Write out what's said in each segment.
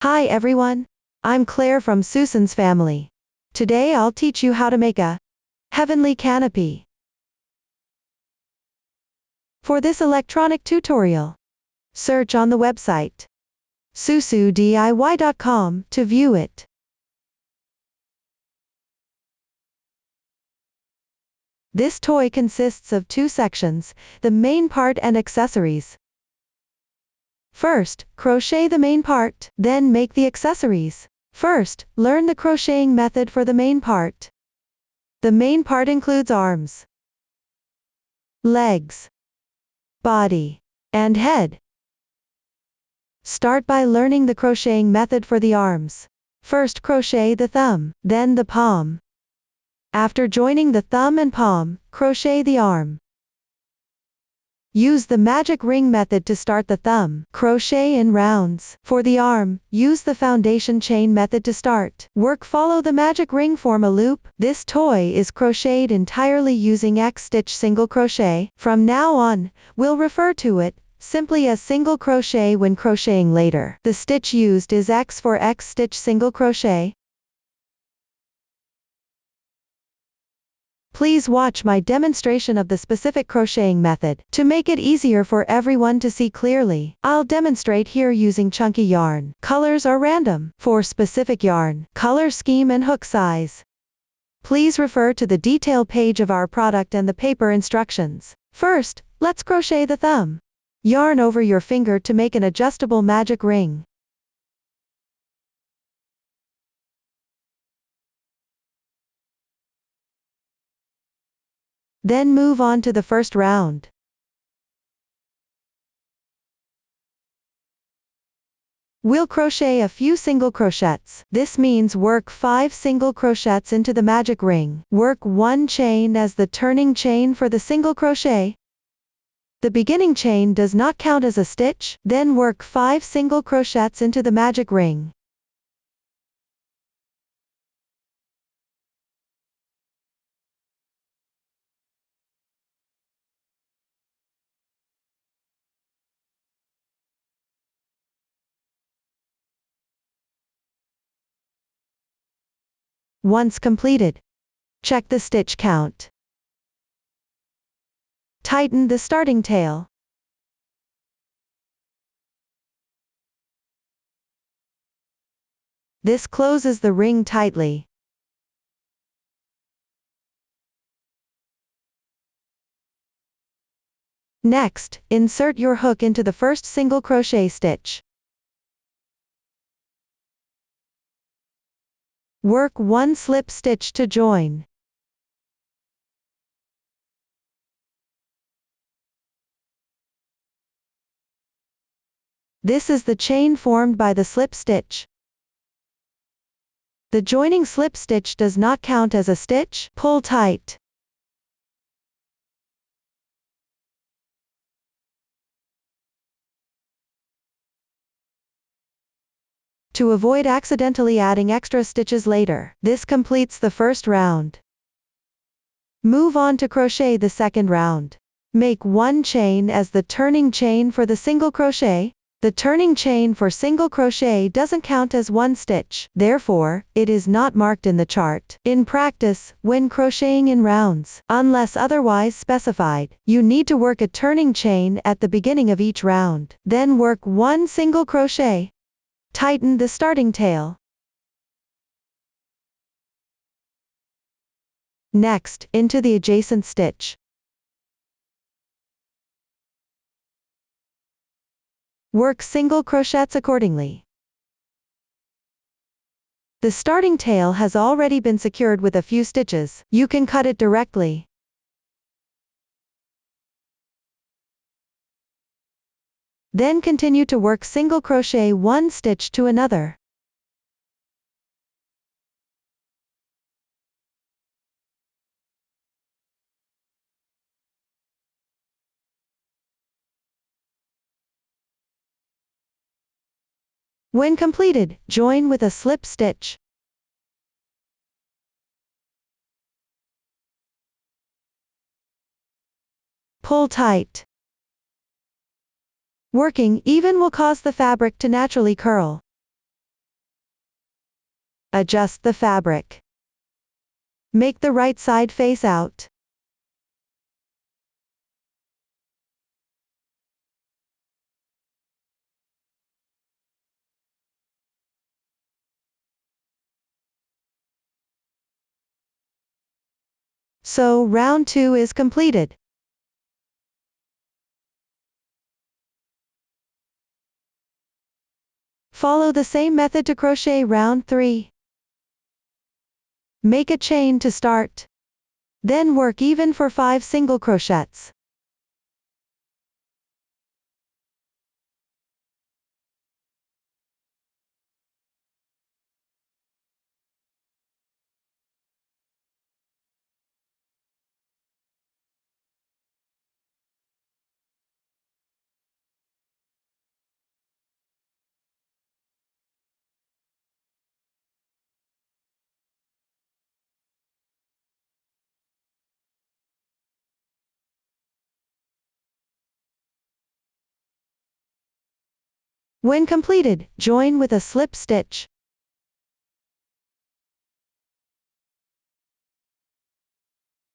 Hi everyone, I'm Claire from Susan's family. Today I'll teach you how to make a heavenly canopy. For this electronic tutorial, search on the website susodiy.com to view it. This toy consists of two sections, the main part and accessories. First, crochet the main part, then make the accessories. First, learn the crocheting method for the main part. The main part includes arms, legs, body, and head. Start by learning the crocheting method for the arms. First crochet the thumb, then the palm. After joining the thumb and palm, crochet the arm. Use the magic ring method to start the thumb. Crochet in rounds. For the arm, use the foundation chain method to start. Follow the magic ring, form a loop. This toy is crocheted entirely using X stitch single crochet. From now on, we'll refer to it simply as single crochet when crocheting later. The stitch used is X for X stitch single crochet. Please watch my demonstration of the specific crocheting method. To make it easier for everyone to see clearly, I'll demonstrate here using chunky yarn. Colors are random. For specific yarn, color scheme and hook size, please refer to the detail page of our product and the paper instructions. First, let's crochet the thumb. Yarn over your finger to make an adjustable magic ring. Then move on to the first round. We'll crochet a few single crochets. This means work 5 single crochets into the magic ring. Work 1 chain as the turning chain for the single crochet. The beginning chain does not count as a stitch. Then work 5 single crochets into the magic ring. Once completed, check the stitch count. Tighten the starting tail. This closes the ring tightly. Next, insert your hook into the first single crochet stitch. Work 1 slip stitch to join. This is the chain formed by the slip stitch. The joining slip stitch does not count as a stitch. Pull tight. To avoid accidentally adding extra stitches later, this completes the first round. Move on to crochet the second round. Make 1 chain as the turning chain for the single crochet. The turning chain for single crochet doesn't count as 1 stitch, therefore, it is not marked in the chart. In practice, when crocheting in rounds, unless otherwise specified, you need to work a turning chain at the beginning of each round. Then work 1 single crochet. Tighten the starting tail. Next, into the adjacent stitch. Work single crochets accordingly. The starting tail has already been secured with a few stitches. You can cut it directly. Then continue to work single crochet 1 stitch to another. When completed, join with a slip stitch. Pull tight. Working even will cause the fabric to naturally curl. Adjust the fabric. Make the right side face out. So round 2 is completed. Follow the same method to crochet round 3. Make a chain to start. Then work even for 5 single crochets. When completed, join with a slip stitch.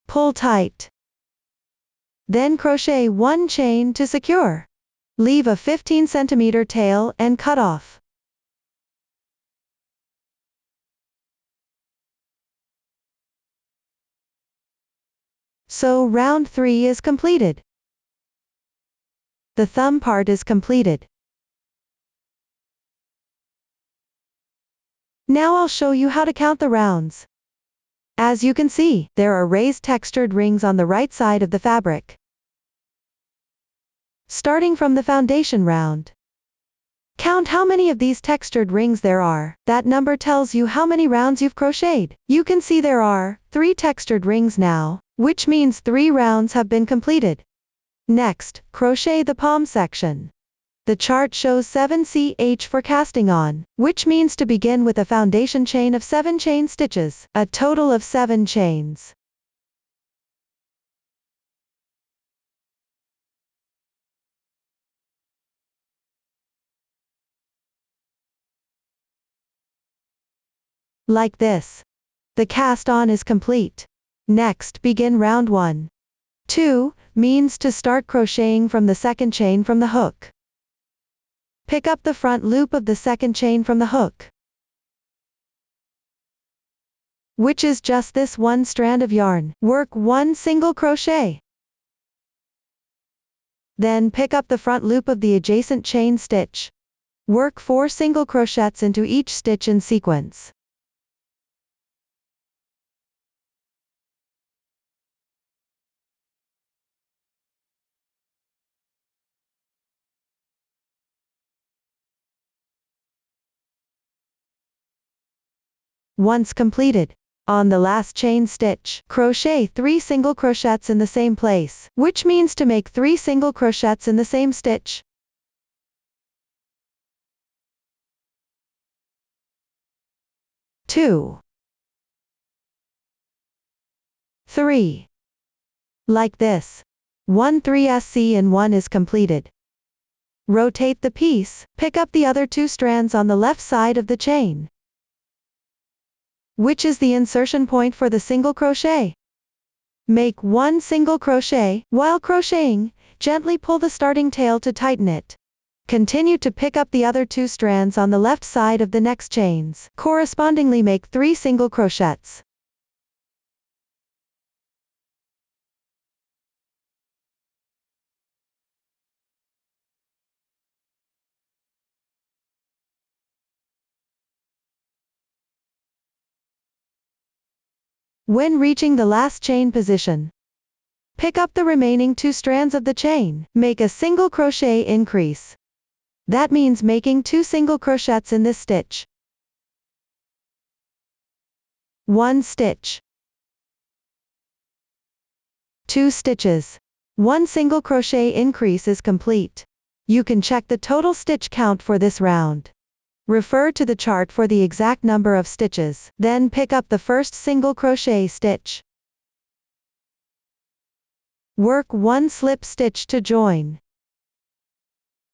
Pull tight. Then crochet 1 chain to secure. Leave a 15 cm tail and cut off. So round 3 is completed. The thumb part is completed. Now I'll show you how to count the rounds. As you can see, there are raised textured rings on the right side of the fabric. Starting from the foundation round. Count how many of these textured rings there are. That number tells you how many rounds you've crocheted. You can see there are 3 textured rings now, which means 3 rounds have been completed. Next, crochet the palm section. The chart shows 7ch for casting on, which means to begin with a foundation chain of 7 chain stitches, a total of 7 chains. Like this. The cast on is complete. Next, begin round 1. 2 means to start crocheting from the second chain from the hook. Pick up the front loop of the second chain from the hook, which is just this one strand of yarn. Work 1 single crochet. Then pick up the front loop of the adjacent chain stitch. Work 4 single crochets into each stitch in sequence. Once completed, on the last chain stitch, crochet 3 single crochets in the same place, which means to make 3 single crochets in the same stitch. Two, 3. Like this. 1 3sc and 1 is completed. Rotate the piece, pick up the other 2 strands on the left side of the chain, which is the insertion point for the single crochet. Make 1 single crochet. While crocheting, gently pull the starting tail to tighten it. Continue to pick up the other 2 strands on the left side of the next chains. Correspondingly make 3 single crochets. When reaching the last chain position, pick up the remaining 2 strands of the chain. Make a single crochet increase. That means making 2 single crochets in this stitch. 1 stitch. 2 stitches. 1 single crochet increase is complete. You can check the total stitch count for this round. Refer to the chart for the exact number of stitches. Then pick up the first single crochet stitch. Work 1 slip stitch to join.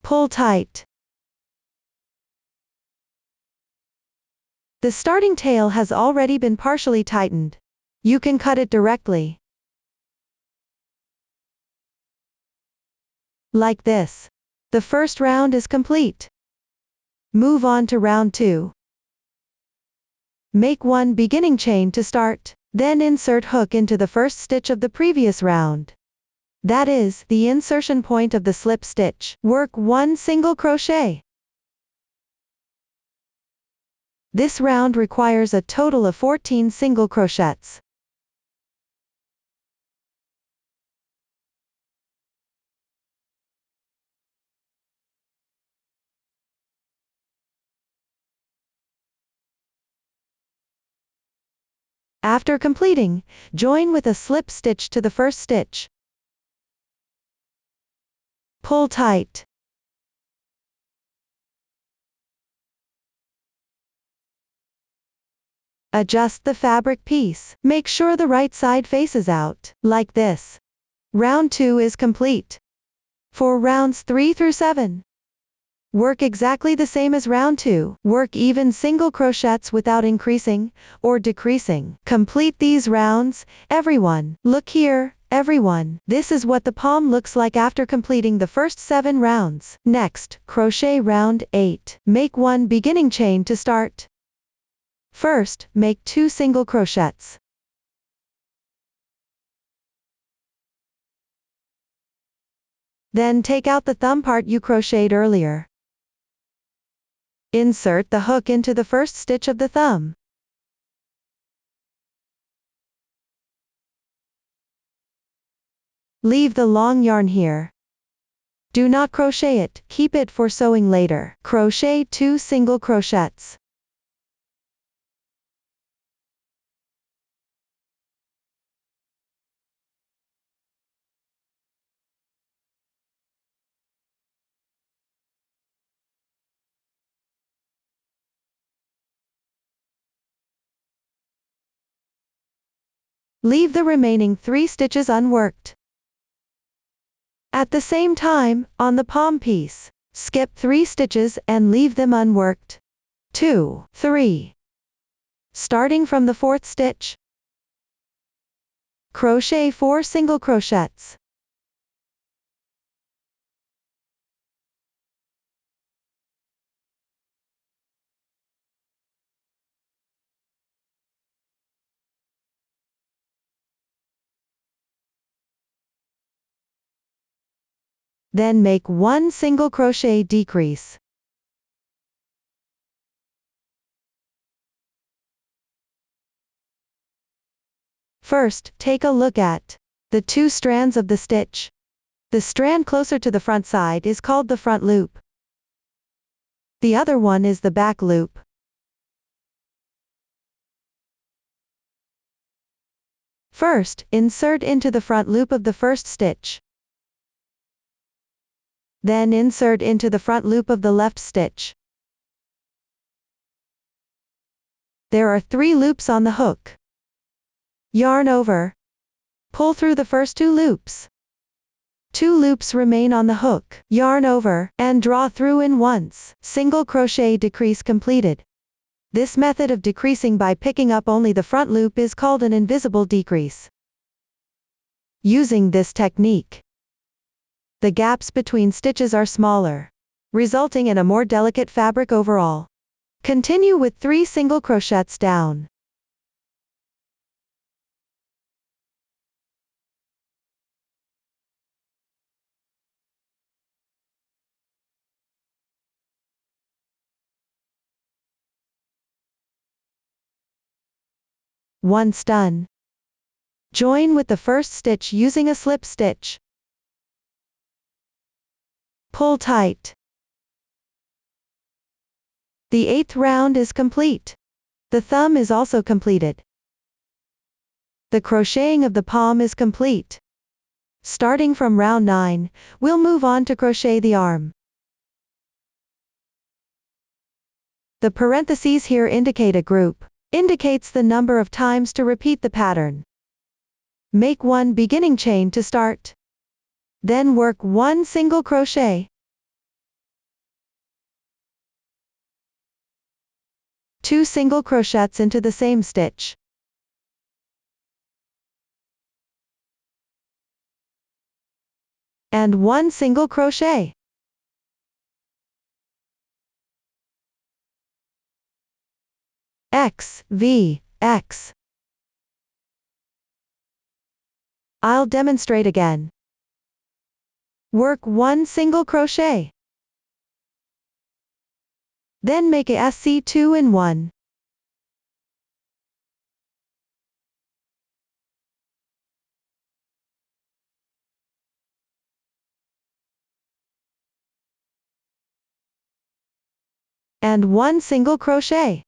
Pull tight. The starting tail has already been partially tightened. You can cut it directly. Like this. The first round is complete. Move on to round 2. Make 1 beginning chain to start, then insert hook into the first stitch of the previous round. That is, the insertion point of the slip stitch. Work 1 single crochet. This round requires a total of 14 single crochets. After completing, join with a slip stitch to the first stitch. Pull tight. Adjust the fabric piece. Make sure the right side faces out, like this. Round 2 is complete. For rounds 3 through 7, work exactly the same as round 2. Work even single crochets without increasing or decreasing. Complete these rounds, everyone. Look here, everyone. This is what the palm looks like after completing the first 7 rounds. Next, crochet round 8. Make 1 beginning chain to start. First, make 2 single crochets. Then take out the thumb part you crocheted earlier. Insert the hook into the first stitch of the thumb. Leave the long yarn here. Do not crochet it, keep it for sewing later. Crochet 2 single crochets. Leave the remaining 3 stitches unworked. At the same time, on the palm piece, skip 3 stitches and leave them unworked. 2, 3. Starting from the 4th stitch, crochet 4 single crochets. Then make 1 single crochet decrease. First, take a look at the 2 strands of the stitch. The strand closer to the front side is called the front loop. The other one is the back loop. First, insert into the front loop of the first stitch. Then insert into the front loop of the left stitch. There are 3 loops on the hook. Yarn over. Pull through the first 2 loops. 2 loops remain on the hook. Yarn over, and draw through in once. Single crochet decrease completed. This method of decreasing by picking up only the front loop is called an invisible decrease. Using this technique, the gaps between stitches are smaller, resulting in a more delicate fabric overall. Continue with 3 single crochets down. Once done, join with the first stitch using a slip stitch. Pull tight. The 8th round is complete. The thumb is also completed. The crocheting of the palm is complete. Starting from round 9, we'll move on to crochet the arm. The parentheses here indicate a group. Indicates the number of times to repeat the pattern. Make 1 beginning chain to start. Then work 1 single crochet. 2 single crochets into the same stitch. And 1 single crochet. X, V, X. I'll demonstrate again. Work 1 single crochet. Then make a SC2 in 1. And 1 single crochet.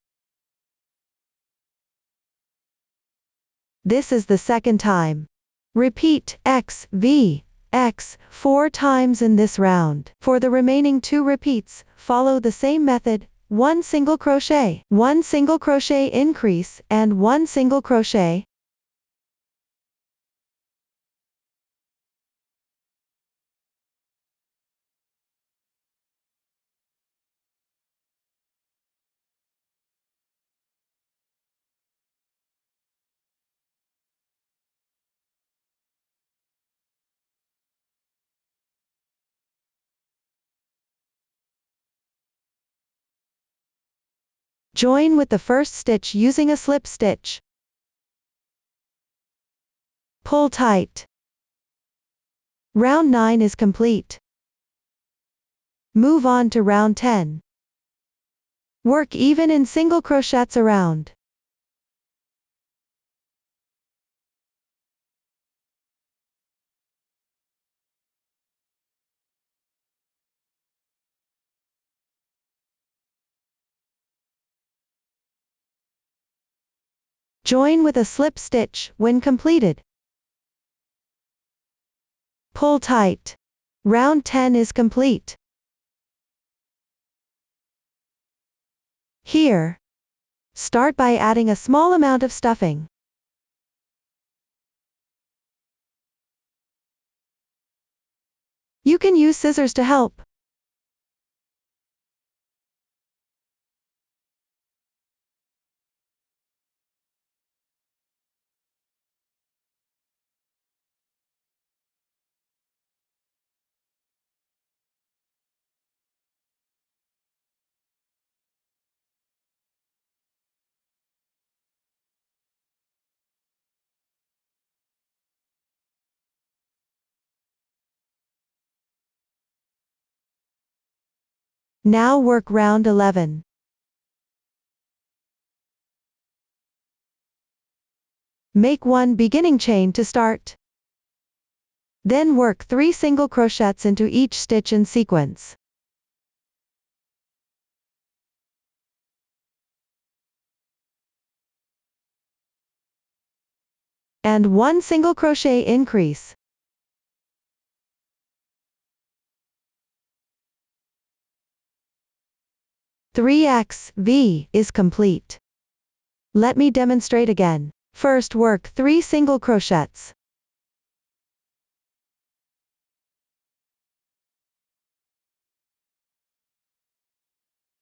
This is the second time. Repeat X, V, X 4 times in this round. For the remaining 2 repeats, follow the same method, 1 single crochet, 1 single crochet increase, and 1 single crochet. Join with the first stitch using a slip stitch. Pull tight. Round 9 is complete. Move on to round 10. Work even in single crochets around. Join with a slip stitch when completed. Pull tight. Round 10 is complete. Here, start by adding a small amount of stuffing. You can use scissors to help. Now work round 11. Make 1 beginning chain to start. Then work 3 single crochets into each stitch in sequence. And 1 single crochet increase. Three X, V is complete. Let me demonstrate again. First work 3 single crochets.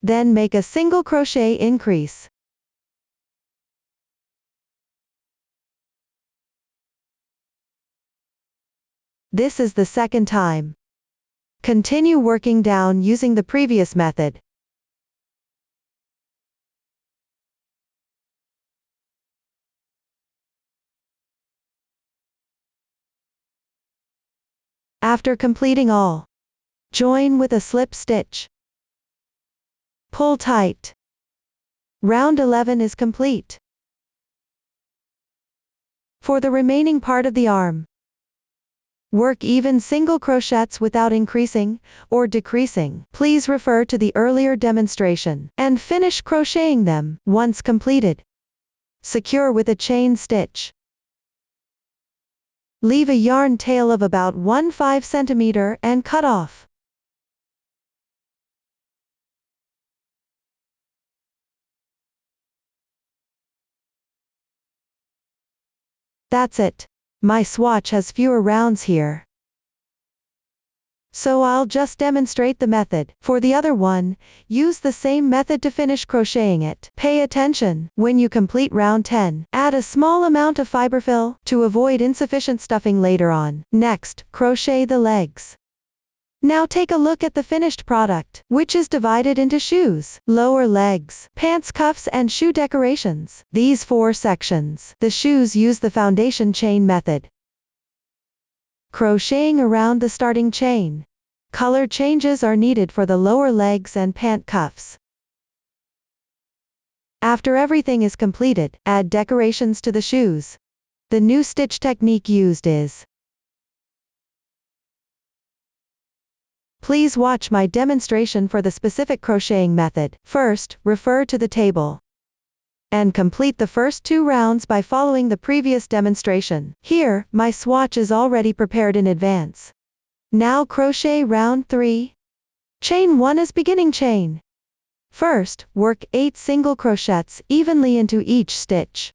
Then make a single crochet increase. This is the second time. Continue working down using the previous method. After completing all, join with a slip stitch. Pull tight. Round 11 is complete. For the remaining part of the arm, work even single crochets without increasing or decreasing. Please refer to the earlier demonstration and finish crocheting them once completed. Secure with a chain stitch. Leave a yarn tail of about 1/5 cm and cut off. That's it. My swatch has fewer rounds here. so I'll just demonstrate the method. For the other one, use the same method to finish crocheting it. Pay attention. When you complete round 10, add a small amount of fiber fill to avoid insufficient stuffing later on. Next, crochet the legs. Now take a look at the finished product, which is divided into shoes, lower legs, pants, cuffs, and shoe decorations. These 4 sections. The shoes use the foundation chain method. Crocheting around the starting chain. Color changes are needed for the lower legs and pant cuffs. After everything is completed, add decorations to the shoes. The new stitch technique used is. Please watch my demonstration for the specific crocheting method. First, refer to the table and complete the first 2 rounds by following the previous demonstration. Here, my swatch is already prepared in advance. Now crochet round 3. Chain 1 as beginning chain. First, work 8 single crochets evenly into each stitch.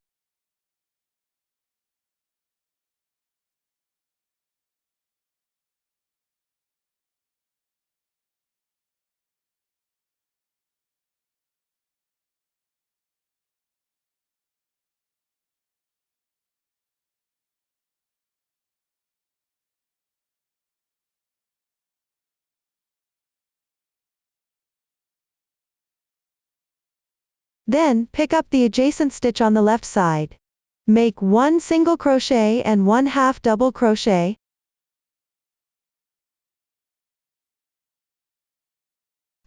Then, pick up the adjacent stitch on the left side. Make 1 single crochet and 1/2 double crochet.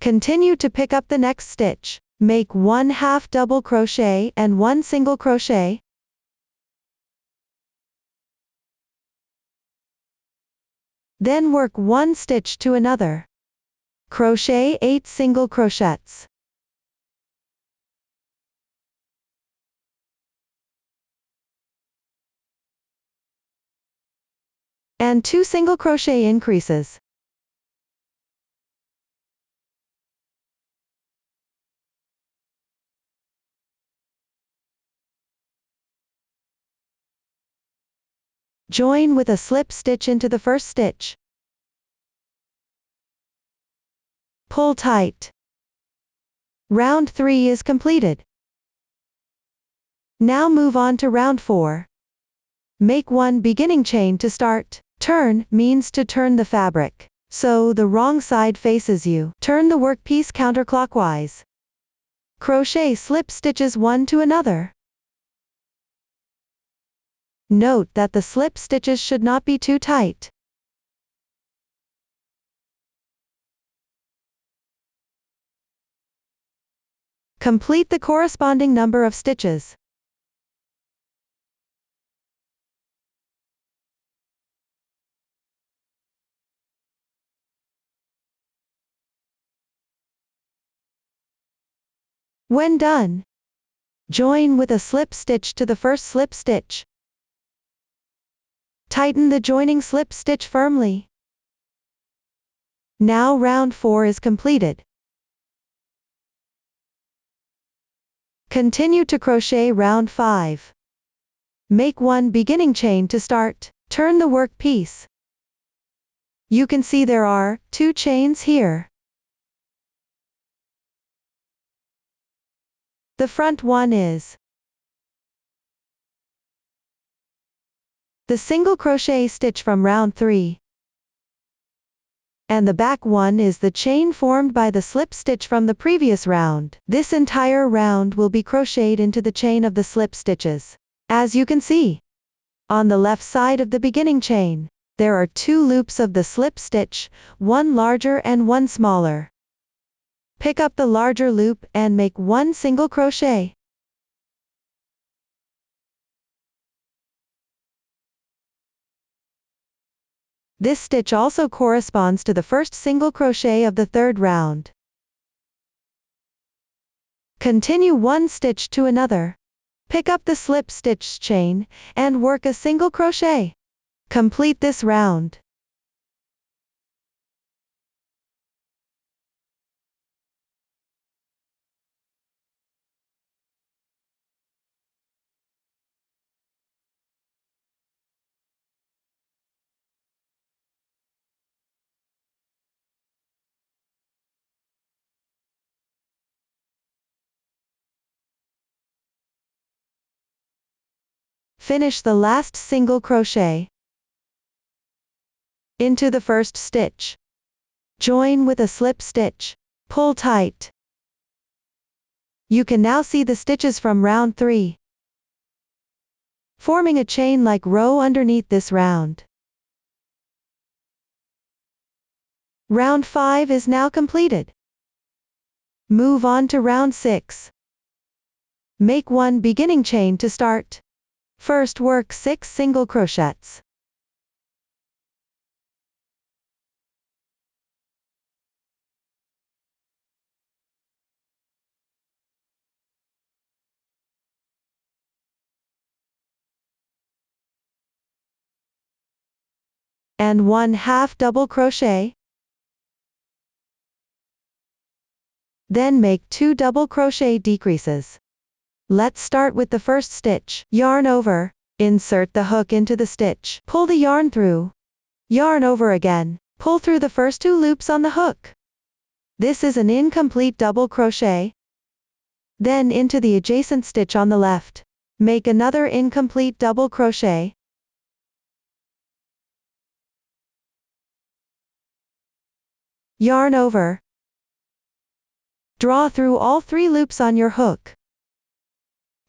Continue to pick up the next stitch. Make 1/2 double crochet and 1 single crochet. Then work 1 stitch to another. Crochet 8 single crochets. And 2 single crochet increases. Join with a slip stitch into the first stitch. Pull tight. Round 3 is completed. Now move on to round 4. Make 1 beginning chain to start. Turn means to turn the fabric, so the wrong side faces you. Turn the workpiece counterclockwise. Crochet slip stitches one to another. Note that the slip stitches should not be too tight. Complete the corresponding number of stitches. When done, join with a slip stitch to the first slip stitch. Tighten the joining slip stitch firmly. Now round 4 is completed. Continue to crochet round 5. Make 1 beginning chain to start. Turn the workpiece. You can see there are 2 chains here. The front one is the single crochet stitch from round 3. And the back one is the chain formed by the slip stitch from the previous round. This entire round will be crocheted into the chain of the slip stitches. As you can see, on the left side of the beginning chain, there are 2 loops of the slip stitch, one larger and one smaller. Pick up the larger loop and make 1 single crochet. This stitch also corresponds to the first single crochet of the 3rd round. Continue 1 stitch to another. Pick up the slip stitch chain, and work a single crochet. Complete this round. Finish the last single crochet into the first stitch. Join with a slip stitch. Pull tight. You can now see the stitches from round 3, forming a chain-like row underneath this round. Round 5 is now completed. Move on to round 6. Make 1 beginning chain to start. First work 6 single crochets. And 1/2 double crochet. Then make 2 double crochet decreases. Let's start with the first stitch. Yarn over, insert the hook into the stitch. Pull the yarn through. Yarn over again, pull through the first 2 loops on the hook. This is an incomplete double crochet. Then into the adjacent stitch on the left. Make another incomplete double crochet. Yarn over. Draw through all 3 loops on your hook.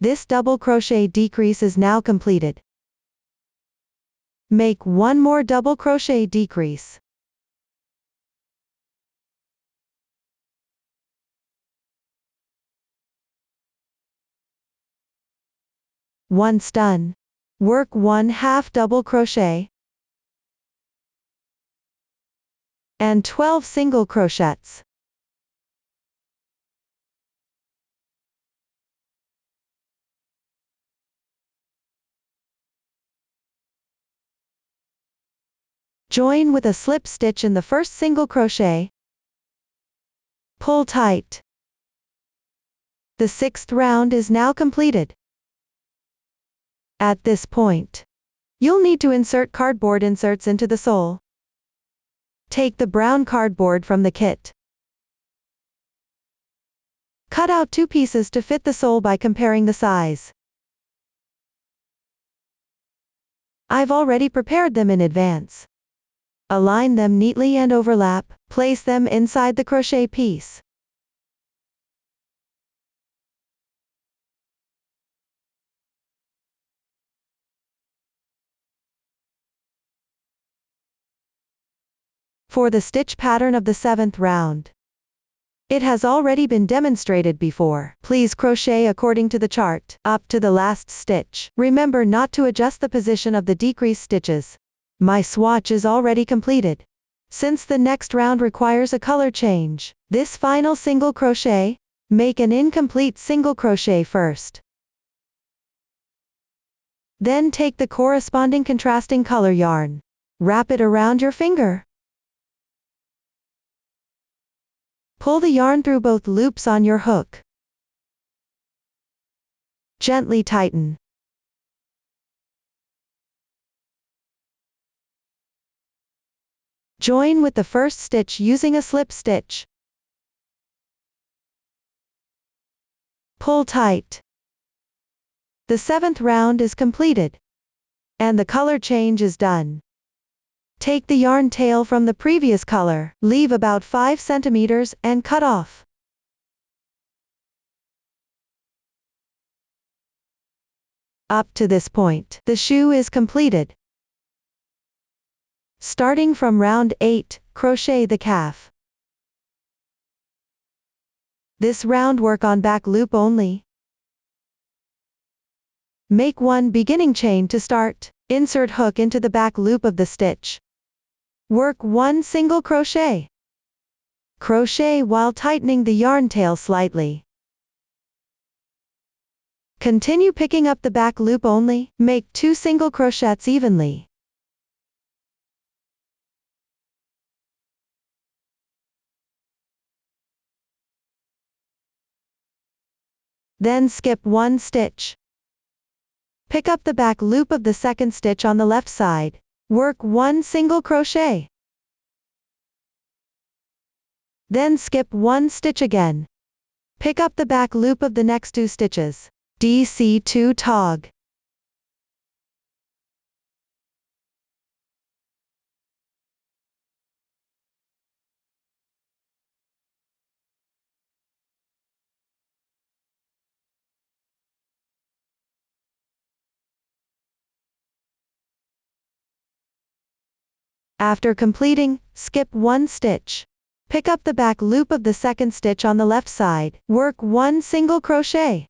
This double crochet decrease is now completed. Make 1 more double crochet decrease. Once done, work 1/2 double crochet and 12 single crochets. Join with a slip stitch in the first single crochet. Pull tight. The 6th round is now completed. At this point, you'll need to insert cardboard inserts into the sole. Take the brown cardboard from the kit. Cut out 2 pieces to fit the sole by comparing the size. I've already prepared them in advance. Align them neatly and overlap, place them inside the crochet piece. For the stitch pattern of the 7th round, it has already been demonstrated before. Please crochet according to the chart, up to the last stitch. Remember not to adjust the position of the decrease stitches. My swatch is already completed. Since the next round requires a color change, this final single crochet, make an incomplete single crochet first. Then take the corresponding contrasting color yarn. Wrap it around your finger. Pull the yarn through both loops on your hook. Gently tighten. Join with the first stitch using a slip stitch. Pull tight. The 7th round is completed. And the color change is done. Take the yarn tail from the previous color, leave about 5 centimeters, and cut off. Up to this point, the shoe is completed. Starting from round 8, crochet the calf. This round work on back loop only. Make 1 beginning chain to start. Insert hook into the back loop of the stitch. Work 1 single crochet. Crochet while tightening the yarn tail slightly. Continue picking up the back loop only. Make 2 single crochets evenly. Then skip 1 stitch. Pick up the back loop of the 2nd stitch on the left side. Work 1 single crochet. Then skip 1 stitch again. Pick up the back loop of the next 2 stitches. DC2 tog. After completing, skip one stitch. Pick up the back loop of the second stitch on the left side, work one single crochet.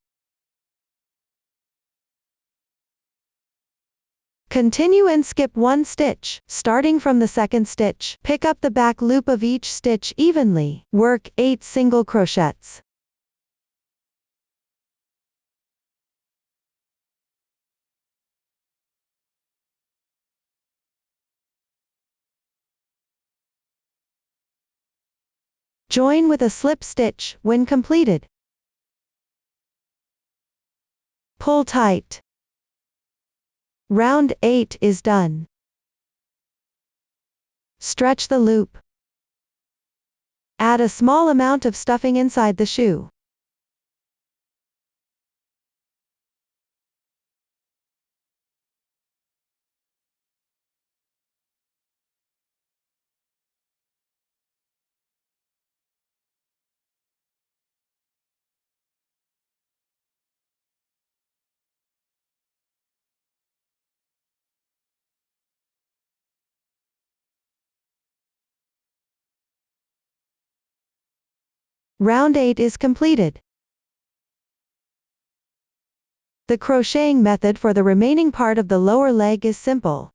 Continue and skip one stitch, starting from the second stitch. Pick up the back loop of each stitch evenly, work 8 single crochets. Join with a slip stitch when completed. Pull tight. Round 8 is done. Stretch the loop. Add a small amount of stuffing inside the shoe. Round 8 is completed. The crocheting method for the remaining part of the lower leg is simple.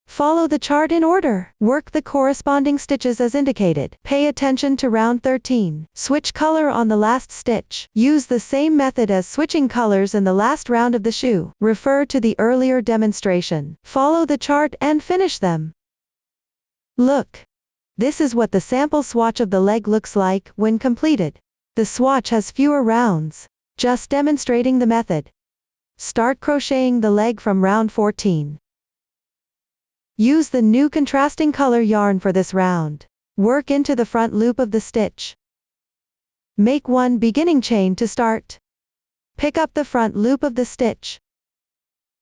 Follow the chart in order. Work the corresponding stitches as indicated. Pay attention to round 13. Switch color on the last stitch. Use the same method as switching colors in the last round of the shoe. Refer to the earlier demonstration. Follow the chart and finish them. Look. This is what the sample swatch of the leg looks like when completed. The swatch has fewer rounds. Just demonstrating the method. Start crocheting the leg from round 14. Use the new contrasting color yarn for this round. Work into the front loop of the stitch. Make one beginning chain to start. Pick up the front loop of the stitch.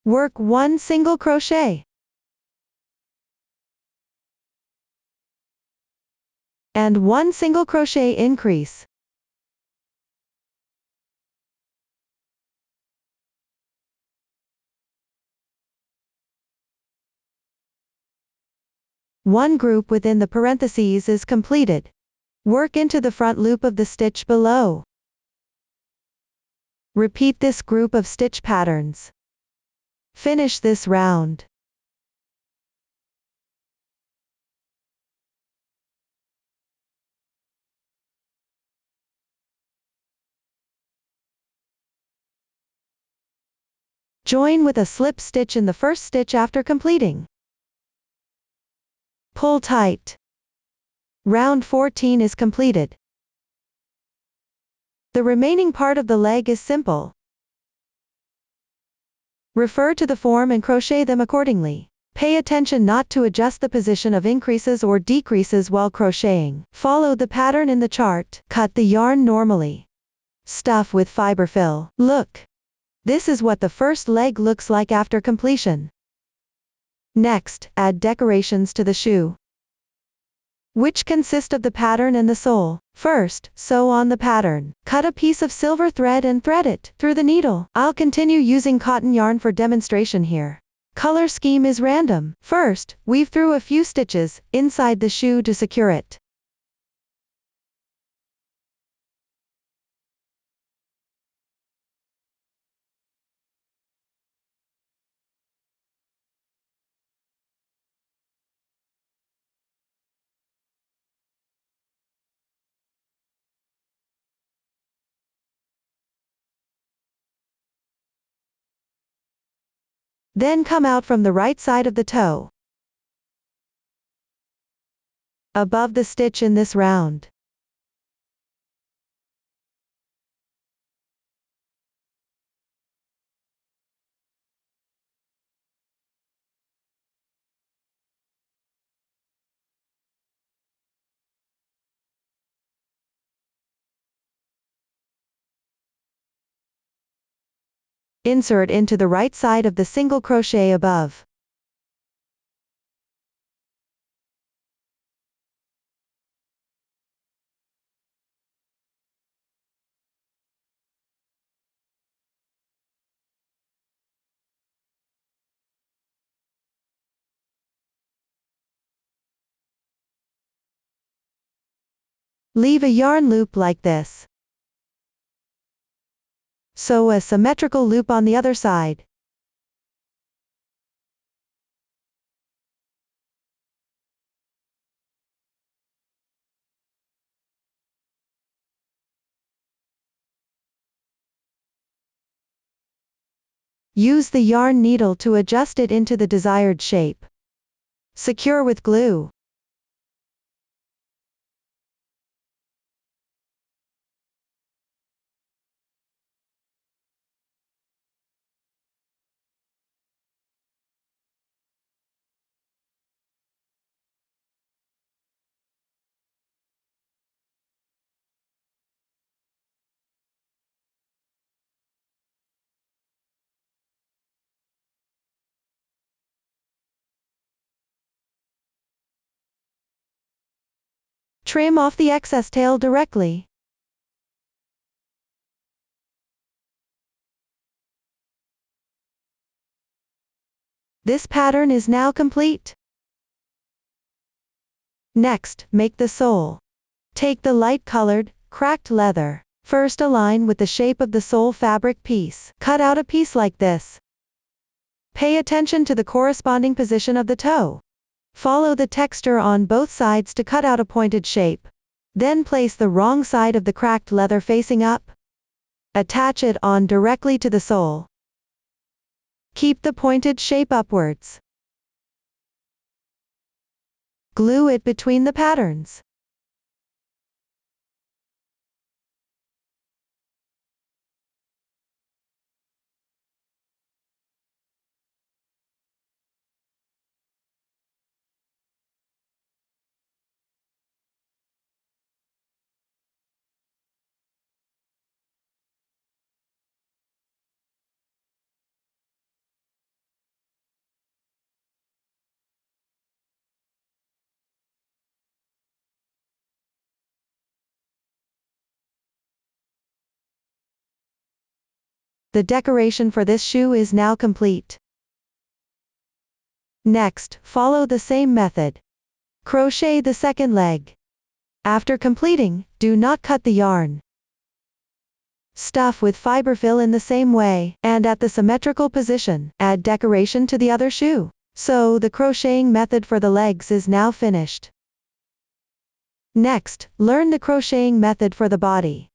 Work one single crochet. And one single crochet increase. One group within the parentheses is completed. Work into the front loop of the stitch below. Repeat this group of stitch patterns. Finish this round. Join with a slip stitch in the first stitch after completing. Pull tight. Round 14 is completed. The remaining part of the leg is simple. Refer to the form and crochet them accordingly. Pay attention not to adjust the position of increases or decreases while crocheting. Follow the pattern in the chart. Cut the yarn normally. Stuff with fiber fill. Look. This is what the first leg looks like after completion. Next, add decorations to the shoe, which consist of the pattern and the sole. First, sew on the pattern. Cut a piece of silver thread and thread it through the needle. I'll continue using cotton yarn for demonstration here. Color scheme is random. First, weave through a few stitches inside the shoe to secure it. Then come out from the right side of the toe, above the stitch in this round. Insert into the right side of the single crochet above. Leave a yarn loop like this. Sew a symmetrical loop on the other side. Use the yarn needle to adjust it into the desired shape. Secure with glue. Trim off the excess tail directly. This pattern is now complete. Next, make the sole. Take the light-colored, cracked leather. First align with the shape of the sole fabric piece. Cut out a piece like this. Pay attention to the corresponding position of the toe. Follow the texture on both sides to cut out a pointed shape. Then place the wrong side of the cracked leather facing up. Attach it on directly to the sole. Keep the pointed shape upwards. Glue it between the patterns. The decoration for this shoe is now complete. Next, follow the same method. Crochet the second leg. After completing, do not cut the yarn. Stuff with fiberfill in the same way, and at the symmetrical position, add decoration to the other shoe. So the crocheting method for the legs is now finished. Next, learn the crocheting method for the body.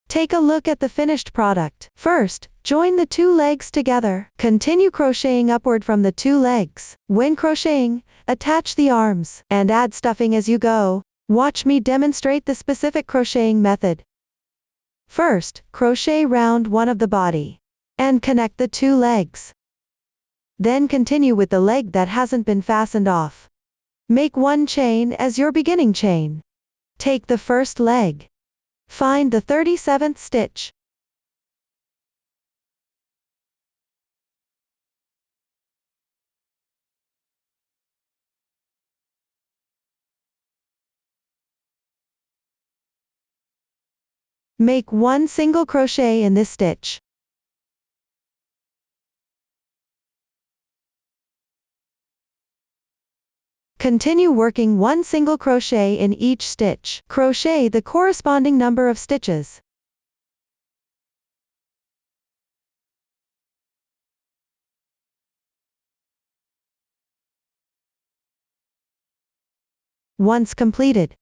Take a look at the finished product. First, join the two legs together. Continue crocheting upward from the two legs. When crocheting, attach the arms, and add stuffing as you go. Watch me demonstrate the specific crocheting method. First, crochet round one of the body. And connect the two legs. Then continue with the leg that hasn't been fastened off. Make one chain as your beginning chain. Take the first leg. Find the 37th stitch. Make one single crochet in this stitch. Continue working one single crochet in each stitch. Crochet the corresponding number of stitches. Once completed,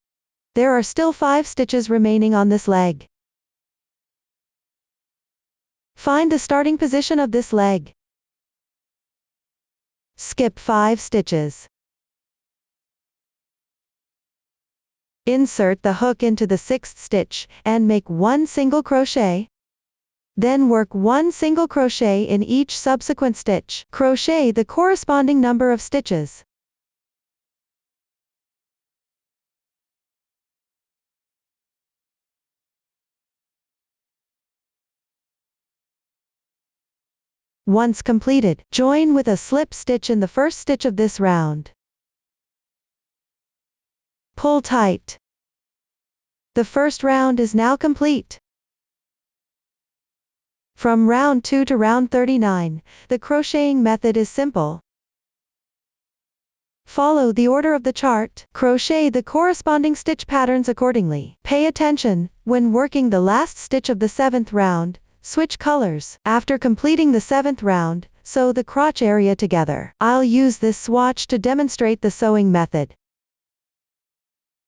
there are still 5 stitches remaining on this leg. Find the starting position of this leg. Skip 5 stitches. Insert the hook into the 6th stitch, and make one single crochet. Then work one single crochet in each subsequent stitch. Crochet the corresponding number of stitches. Once completed, join with a slip stitch in the first stitch of this round. Pull tight. The first round is now complete. From round 2 to round 39, the crocheting method is simple. Follow the order of the chart. Crochet the corresponding stitch patterns accordingly. Pay attention, when working the last stitch of the 7th round, switch colors. After completing the 7th round, sew the crotch area together. I'll use this swatch to demonstrate the sewing method.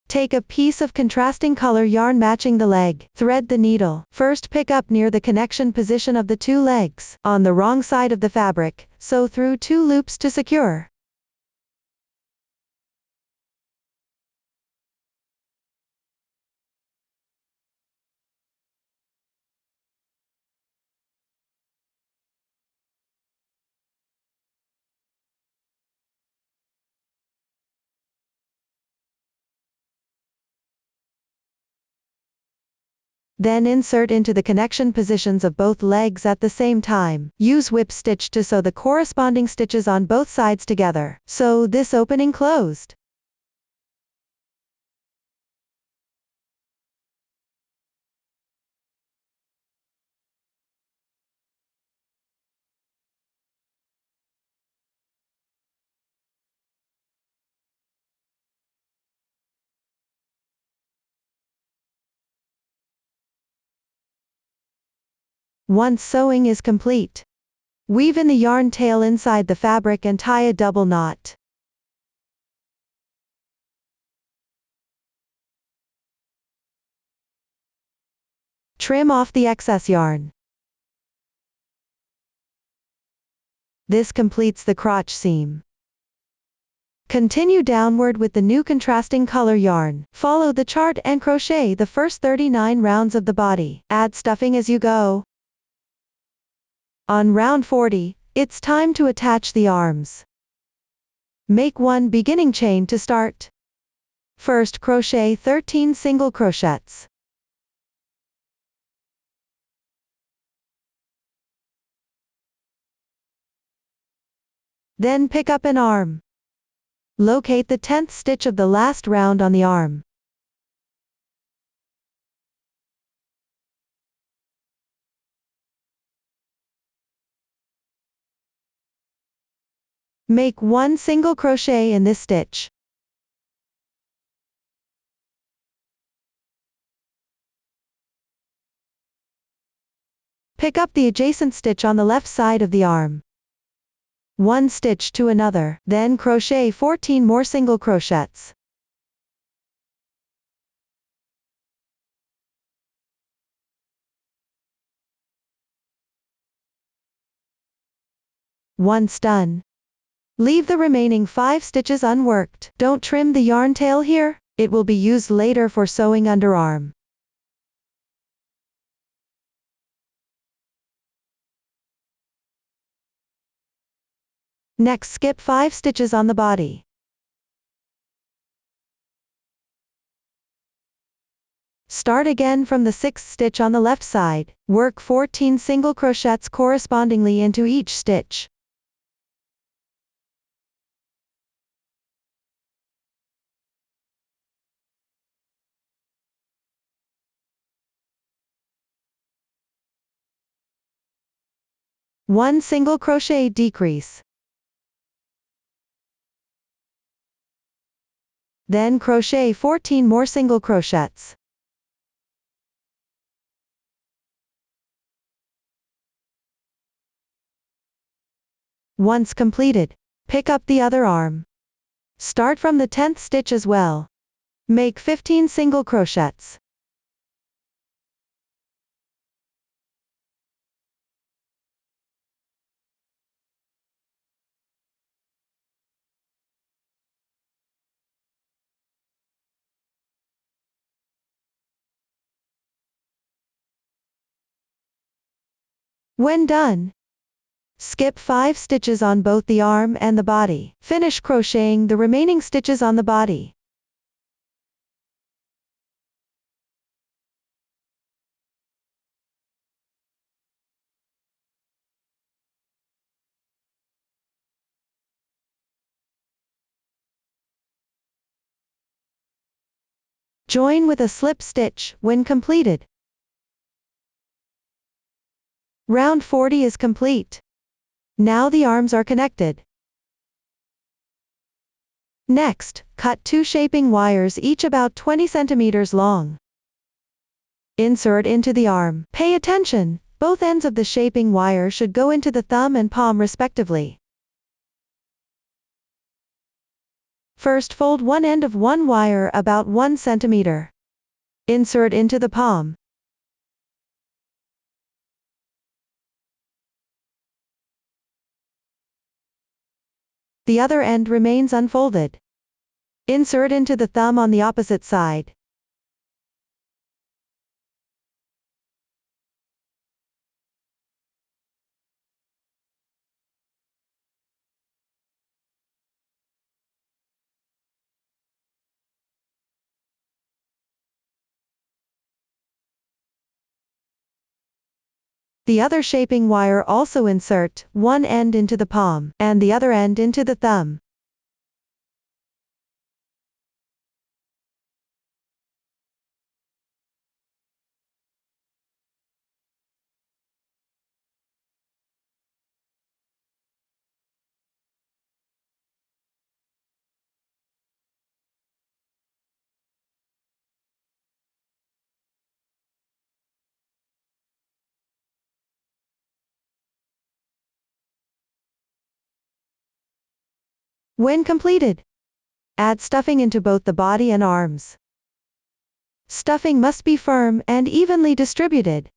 Take a piece of contrasting color yarn matching the leg. Thread the needle. First pick up near the connection position of the 2 legs. On the wrong side of the fabric, sew through 2 loops to secure. Then insert into the connection positions of both legs at the same time. Use whip stitch to sew the corresponding stitches on both sides together. Sew this opening closed. Once sewing is complete, weave in the yarn tail inside the fabric and tie a double knot. Trim off the excess yarn. This completes the crotch seam. Continue downward with the new contrasting color yarn. Follow the chart and crochet the first 39 rounds of the body. Add stuffing as you go. On round 40, it's time to attach the arms. Make 1 beginning chain to start. First crochet 13 single crochets. Then pick up an arm. Locate the 10th stitch of the last round on the arm. Make 1 single crochet in this stitch. Pick up the adjacent stitch on the left side of the arm. 1 stitch to another, then crochet 14 more single crochets. Once done, leave the remaining 5 stitches unworked. Don't trim the yarn tail here, it will be used later for sewing underarm. Next, skip 5 stitches on the body. Start again from the 6th stitch on the left side, work 14 single crochets correspondingly into each stitch. One single crochet decrease. Then crochet 14 more single crochets. Once completed, pick up the other arm. Start from the 10th stitch as well. Make 15 single crochets. When done, skip 5 stitches on both the arm and the body. Finish crocheting the remaining stitches on the body. Join with a slip stitch when completed. Round 40 is complete. Now the arms are connected. Next, cut 2 shaping wires each about 20 centimeters long. Insert into the arm. Pay attention, both ends of the shaping wire should go into the thumb and palm respectively. First fold one end of one wire about 1 centimeter. Insert into the palm. The other end remains unfolded. Insert into the thumb on the opposite side. The other shaping wire also insert, one end into the palm, and the other end into the thumb. When completed, add stuffing into both the body and arms. Stuffing must be firm and evenly distributed.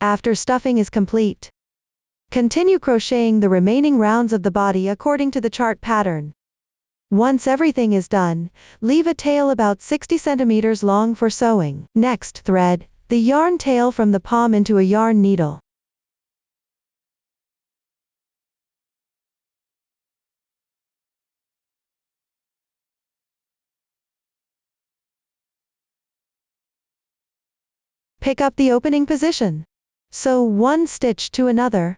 After stuffing is complete, continue crocheting the remaining rounds of the body according to the chart pattern. Once everything is done, leave a tail about 60 centimeters long for sewing. Next, thread the yarn tail from the palm into a yarn needle. Pick up the opening position. Sew one stitch to another.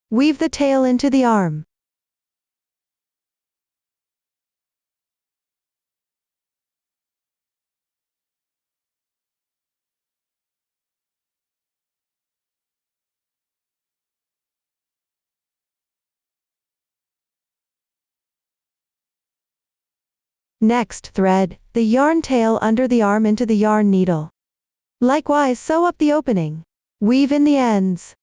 Weave the tail into the arm. Next, thread the yarn tail under the arm into the yarn needle. Likewise, sew up the opening. Weave in the ends.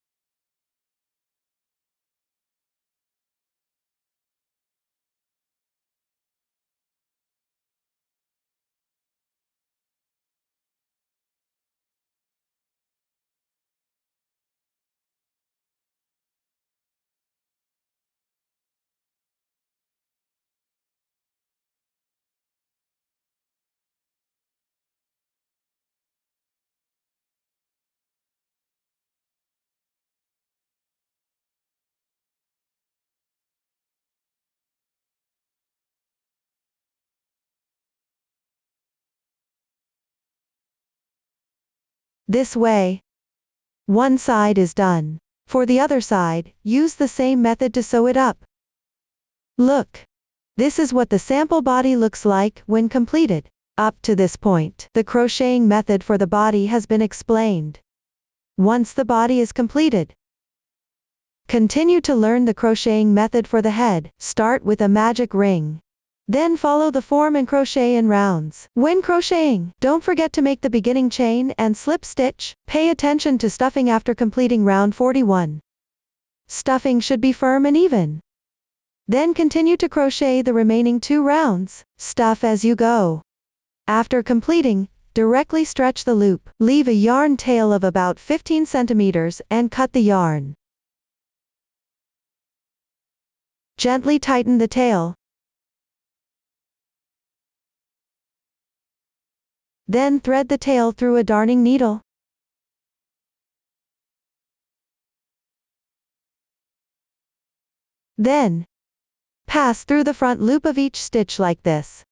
This way, one side is done. For the other side, use the same method to sew it up. Look. This is what the sample body looks like when completed. Up to this point, the crocheting method for the body has been explained. Once the body is completed, Continue to learn the crocheting method for the head. Start with a magic ring. Then follow the form and crochet in rounds. When crocheting, don't forget to make the beginning chain and slip stitch. Pay attention to stuffing after completing round 41. Stuffing should be firm and even. Then continue to crochet the remaining 2 rounds. Stuff as you go. After completing, directly stretch the loop. Leave a yarn tail of about 15 centimeters and cut the yarn. Gently tighten the tail. Then thread the tail through a darning needle. Then, pass through the front loop of each stitch like this.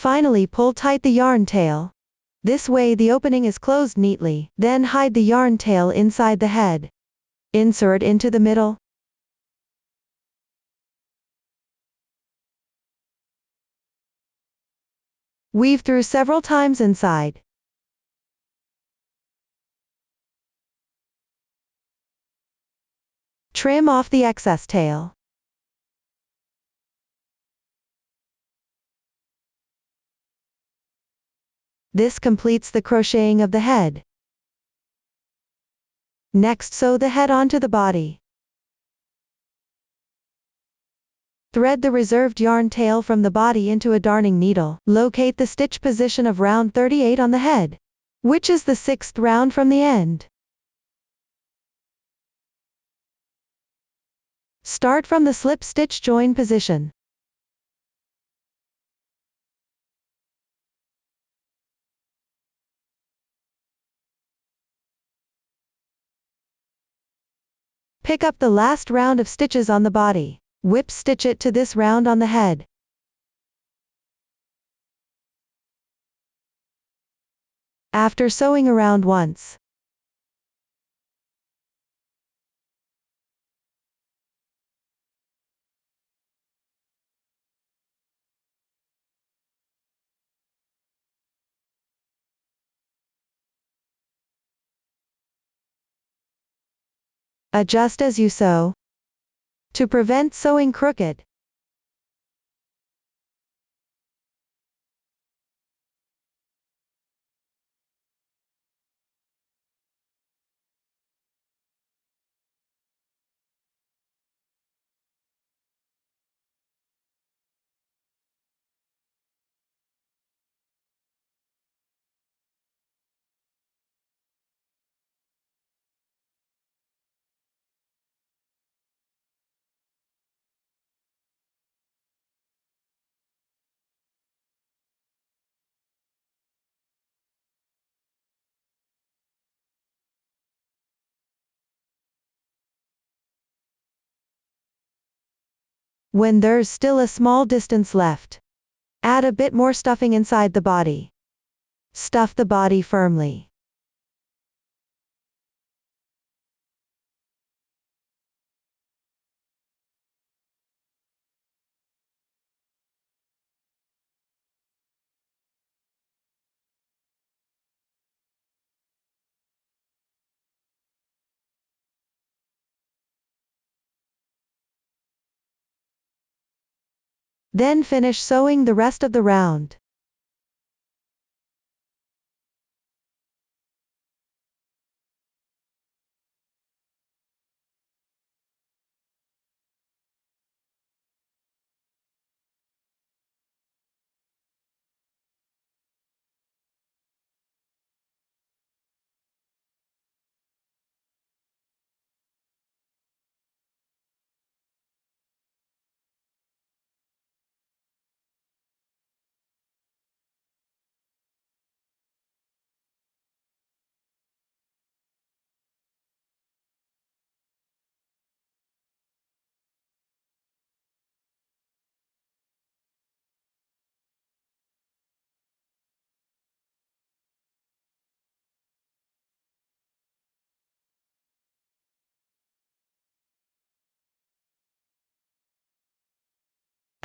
Finally pull tight the yarn tail. This way the opening is closed neatly. Then hide the yarn tail inside the head. Insert into the middle. Weave through several times inside. Trim off the excess tail. This completes the crocheting of the head. Next, sew the head onto the body. Thread the reserved yarn tail from the body into a darning needle. Locate the stitch position of round 38 on the head, which is the 6th round from the end. Start from the slip stitch join position. Pick up the last round of stitches on the body. Whip stitch it to this round on the head. After sewing around once, adjust as you sew. To prevent sewing crooked, when there's still a small distance left, add a bit more stuffing inside the body. Stuff the body firmly. Then finish sewing the rest of the round.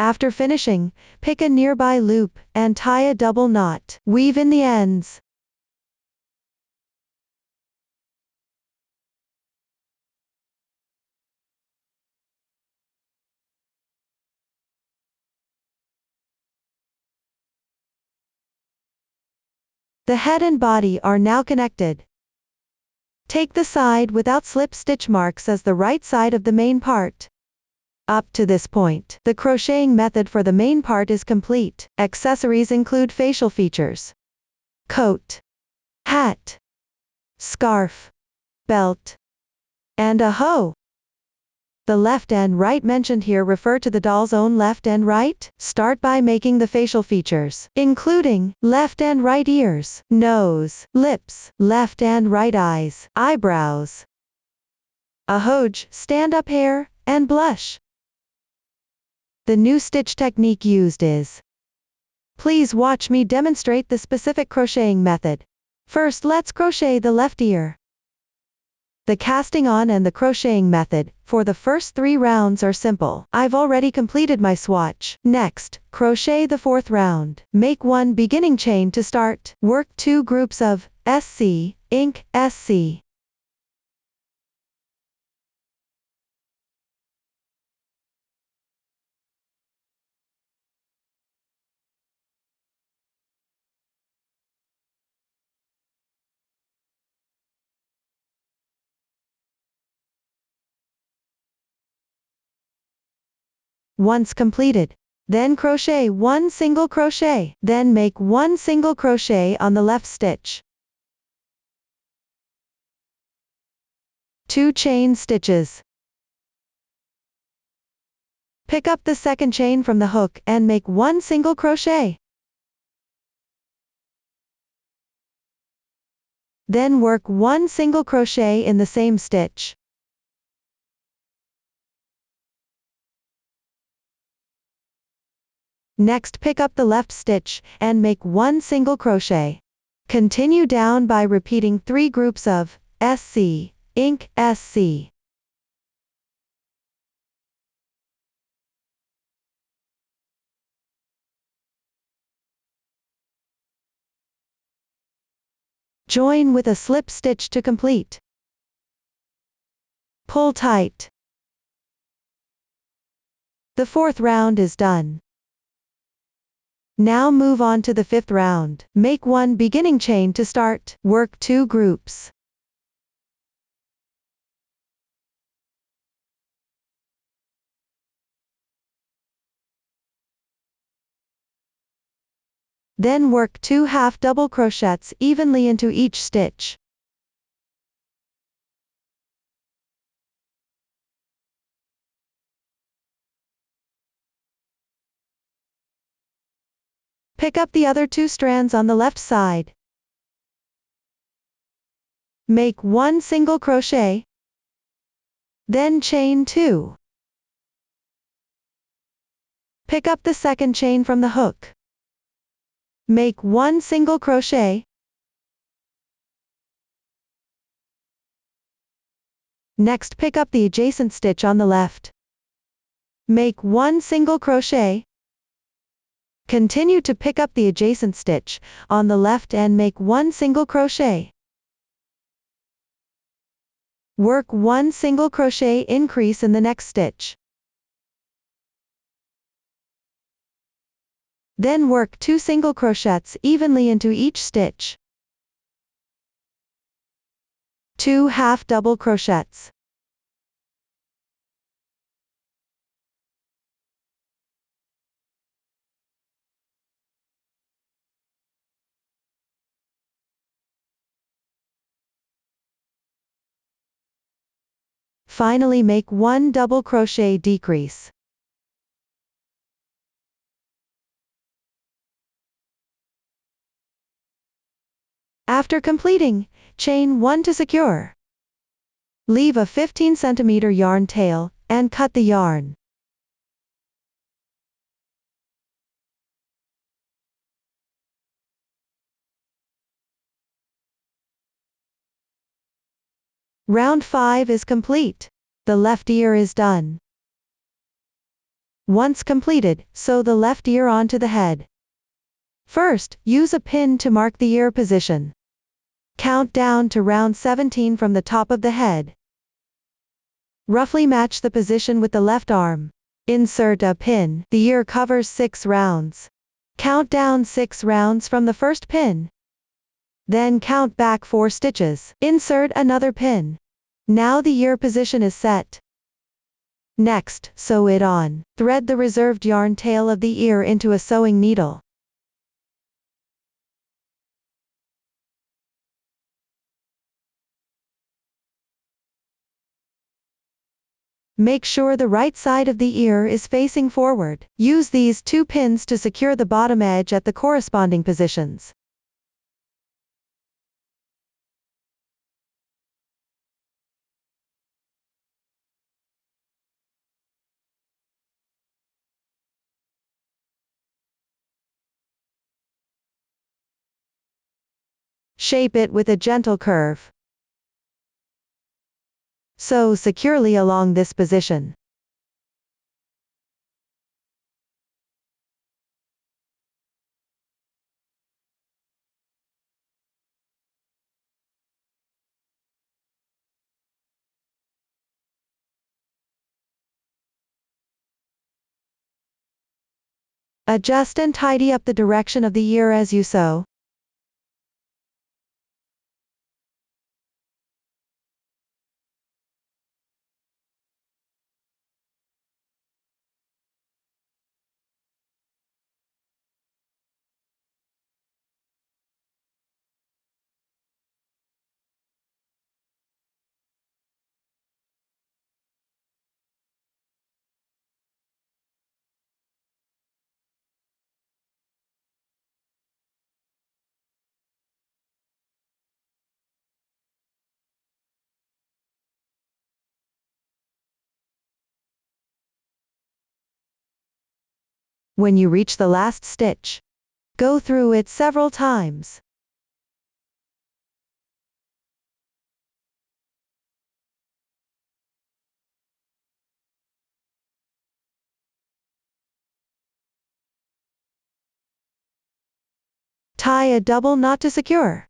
After finishing, pick a nearby loop, and tie a double knot. Weave in the ends. The head and body are now connected. Take the side without slip stitch marks as the right side of the main part. Up to this point, the crocheting method for the main part is complete. Accessories include facial features, coat, hat, scarf, belt, and a hoe. The left and right mentioned here refer to the doll's own left and right. Start by making the facial features, including left and right ears, nose, lips, left and right eyes, eyebrows, a hoj, stand-up hair, and blush. The new stitch technique used is. Please watch me demonstrate the specific crocheting method. First, let's crochet the left ear. The casting on and the crocheting method for the first 3 rounds are simple. I've already completed my swatch. Next, crochet the 4th round. Make 1 beginning chain to start. Work 2 groups of SC, ink, SC. Once completed, then crochet 1 single crochet, then make 1 single crochet on the left stitch. 2 chain stitches. Pick up the second chain from the hook and make 1 single crochet. Then work 1 single crochet in the same stitch. Next, pick up the left stitch and make 1 single crochet. Continue down by repeating 3 groups of SC, ink, SC. Join with a slip stitch to complete. Pull tight. The 4th round is done. Now move on to the 5th round. Make 1 beginning chain to start. Work 2 groups. Then work 2 half double crochets evenly into each stitch. Pick up the other 2 strands on the left side. Make 1 single crochet, then chain 2. Pick up the second chain from the hook. Make 1 single crochet. Next, pick up the adjacent stitch on the left. Make 1 single crochet. Continue to pick up the adjacent stitch on the left and make 1 single crochet. Work 1 single crochet increase in the next stitch. Then work 2 single crochets evenly into each stitch. 2 half double crochets. Finally, make 1 double crochet decrease. After completing, chain 1 to secure. Leave a 15 cm yarn tail, and cut the yarn. Round 5 is complete. The left ear is done. Once completed, sew the left ear onto the head. First, use a pin to mark the ear position. Count down to round 17 from the top of the head. Roughly match the position with the left arm. Insert a pin. The ear covers 6 rounds. Count down 6 rounds from the first pin. Then count back 4 stitches. Insert another pin. Now the ear position is set. Next, sew it on. Thread the reserved yarn tail of the ear into a sewing needle. Make sure the right side of the ear is facing forward. Use these 2 pins to secure the bottom edge at the corresponding positions. Shape it with a gentle curve. Sew securely along this position. Adjust and tidy up the direction of the ear as you sew. When you reach the last stitch, go through it several times. Tie a double knot to secure.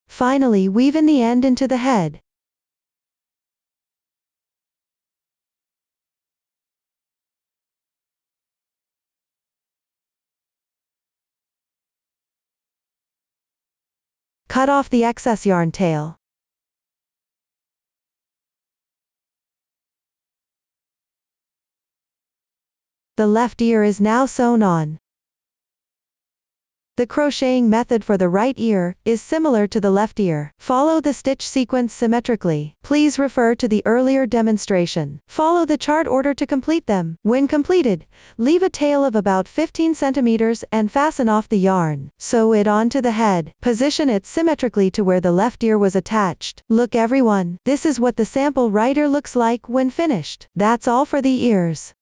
Finally, weave in the end into the head. Cut off the excess yarn tail. The left ear is now sewn on. The crocheting method for the right ear is similar to the left ear. Follow the stitch sequence symmetrically. Please refer to the earlier demonstration. Follow the chart order to complete them. When completed, leave a tail of about 15 centimeters and fasten off the yarn. Sew it onto the head. Position it symmetrically to where the left ear was attached. Look everyone, this is what the sample right ear looks like when finished. That's all for the ears.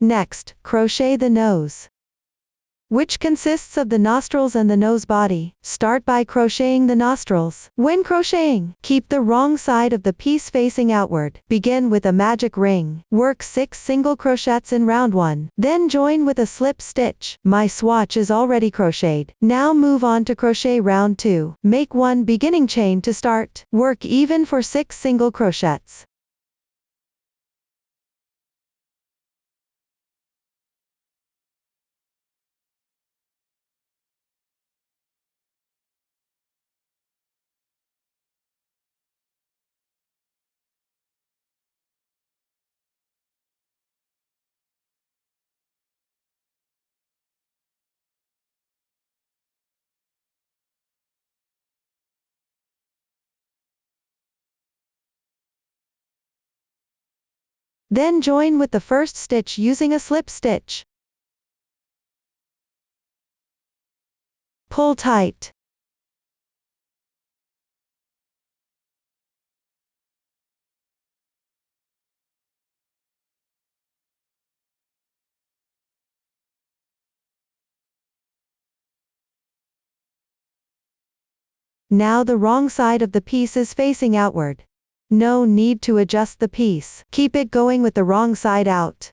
Next, crochet the nose, which consists of the nostrils and the nose body. Start by crocheting the nostrils. When crocheting, keep the wrong side of the piece facing outward. Begin with a magic ring. Work 6 single crochets in round 1. Then join with a slip stitch. My swatch is already crocheted. Now move on to crochet round 2. Make 1 beginning chain to start. Work even for 6 single crochets. Then join with the first stitch using a slip stitch. Pull tight. Now the wrong side of the piece is facing outward. No need to adjust the piece. Keep it going with the wrong side out.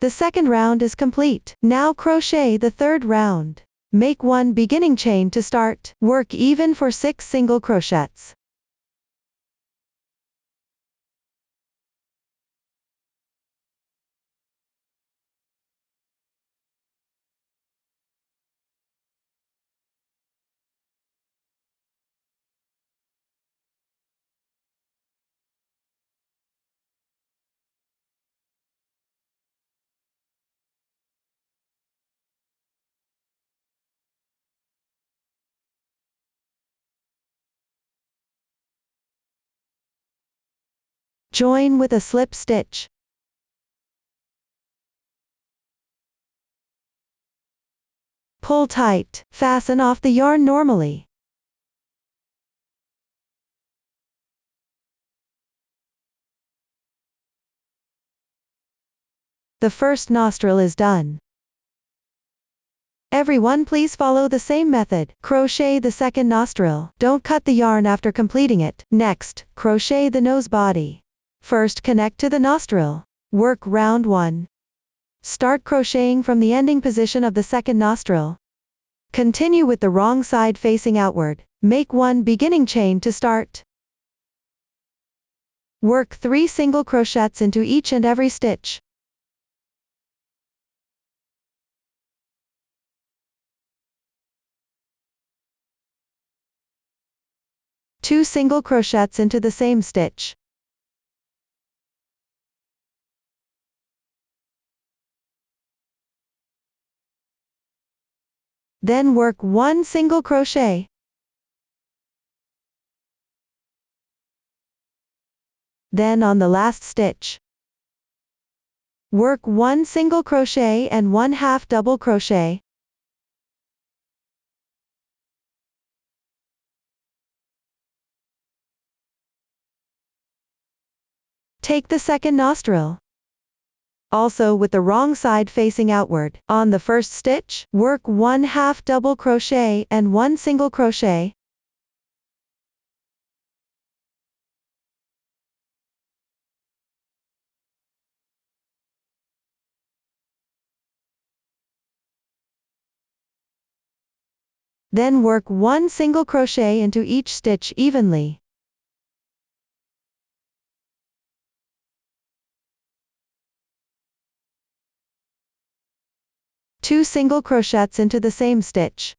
The second round is complete. Now crochet the third round. Make 1 beginning chain to start. Work even for 6 single crochets. Join with a slip stitch. Pull tight. Fasten off the yarn normally. The first nostril is done. Everyone please follow the same method. Crochet the second nostril. Don't cut the yarn after completing it. Next, crochet the nose body. First connect to the nostril. Work round 1. Start crocheting from the ending position of the second nostril. Continue with the wrong side facing outward. Make 1 beginning chain to start. Work 3 single crochets into each and every stitch. Two single crochets into the same stitch. Then work 1 single crochet. Then on the last stitch, work 1 single crochet and 1/2 double crochet. Take the second nostril. Also with the wrong side facing outward. On the first stitch, work 1/2 double crochet and 1 single crochet. Then work 1 single crochet into each stitch evenly. Two single crochets into the same stitch.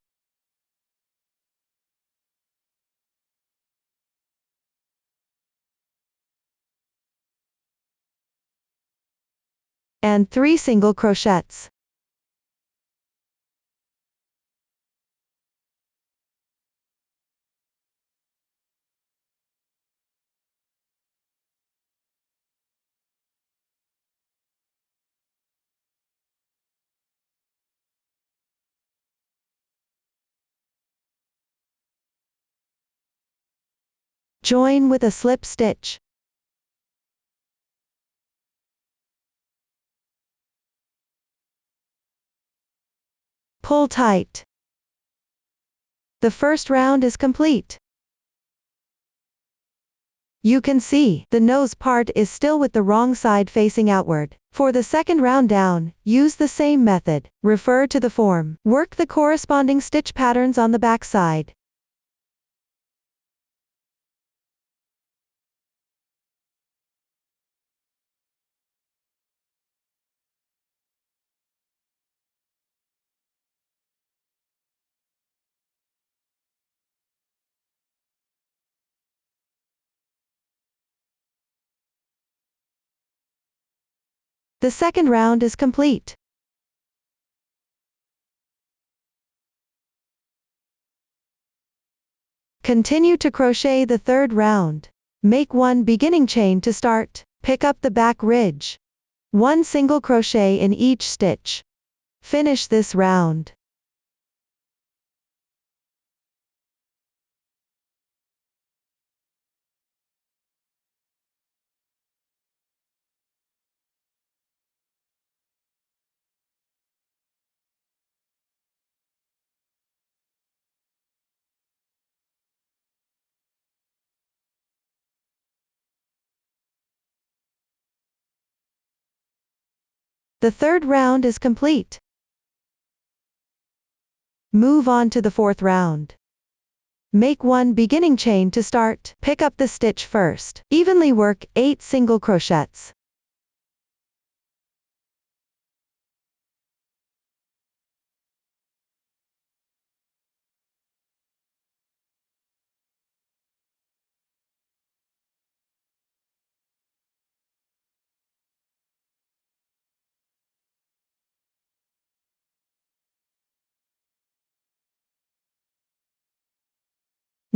And 3 single crochets. Join with a slip stitch. Pull tight. The first round is complete. You can see, the nose part is still with the wrong side facing outward. For the second round down, use the same method. Refer to the form. Work the corresponding stitch patterns on the back side. The second round is complete. Continue to crochet the third round. Make 1 beginning chain to start. Pick up the back ridge. 1 single crochet in each stitch. Finish this round. The third round is complete. Move on to the fourth round. Make 1 beginning chain to start. Pick up the stitch first. Evenly work 8 single crochets.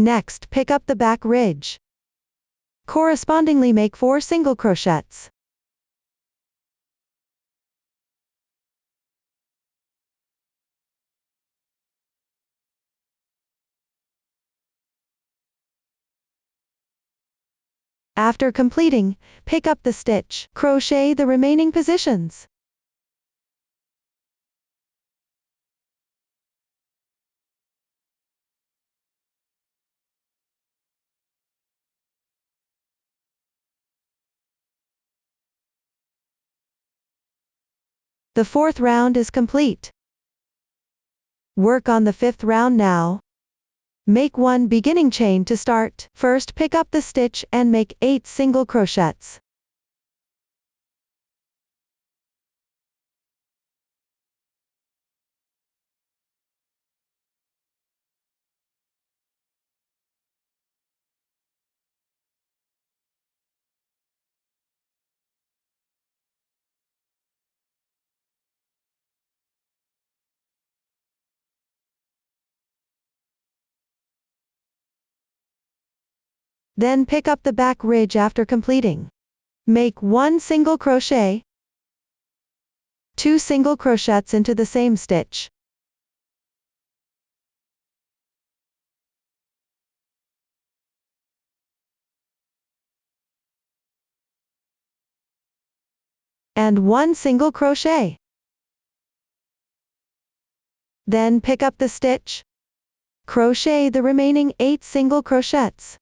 Next, pick up the back ridge. Correspondingly make 4 single crochets. After completing, pick up the stitch. Crochet the remaining positions. The fourth round is complete. Work on the fifth round now. Make 1 beginning chain to start. First pick up the stitch and make 8 single crochets. Then pick up the back ridge after completing. Make 1 single crochet, 2 single crochets into the same stitch. And 1 single crochet. Then pick up the stitch. Crochet the remaining 8 single crochets.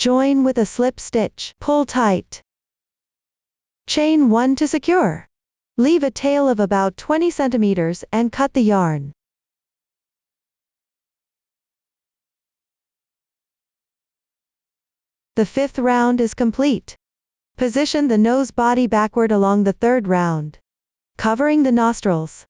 Join with a slip stitch. Pull tight. Chain 1 to secure. Leave a tail of about 20 centimeters and cut the yarn. The fifth round is complete. Position the nose body backward along the third round, covering the nostrils.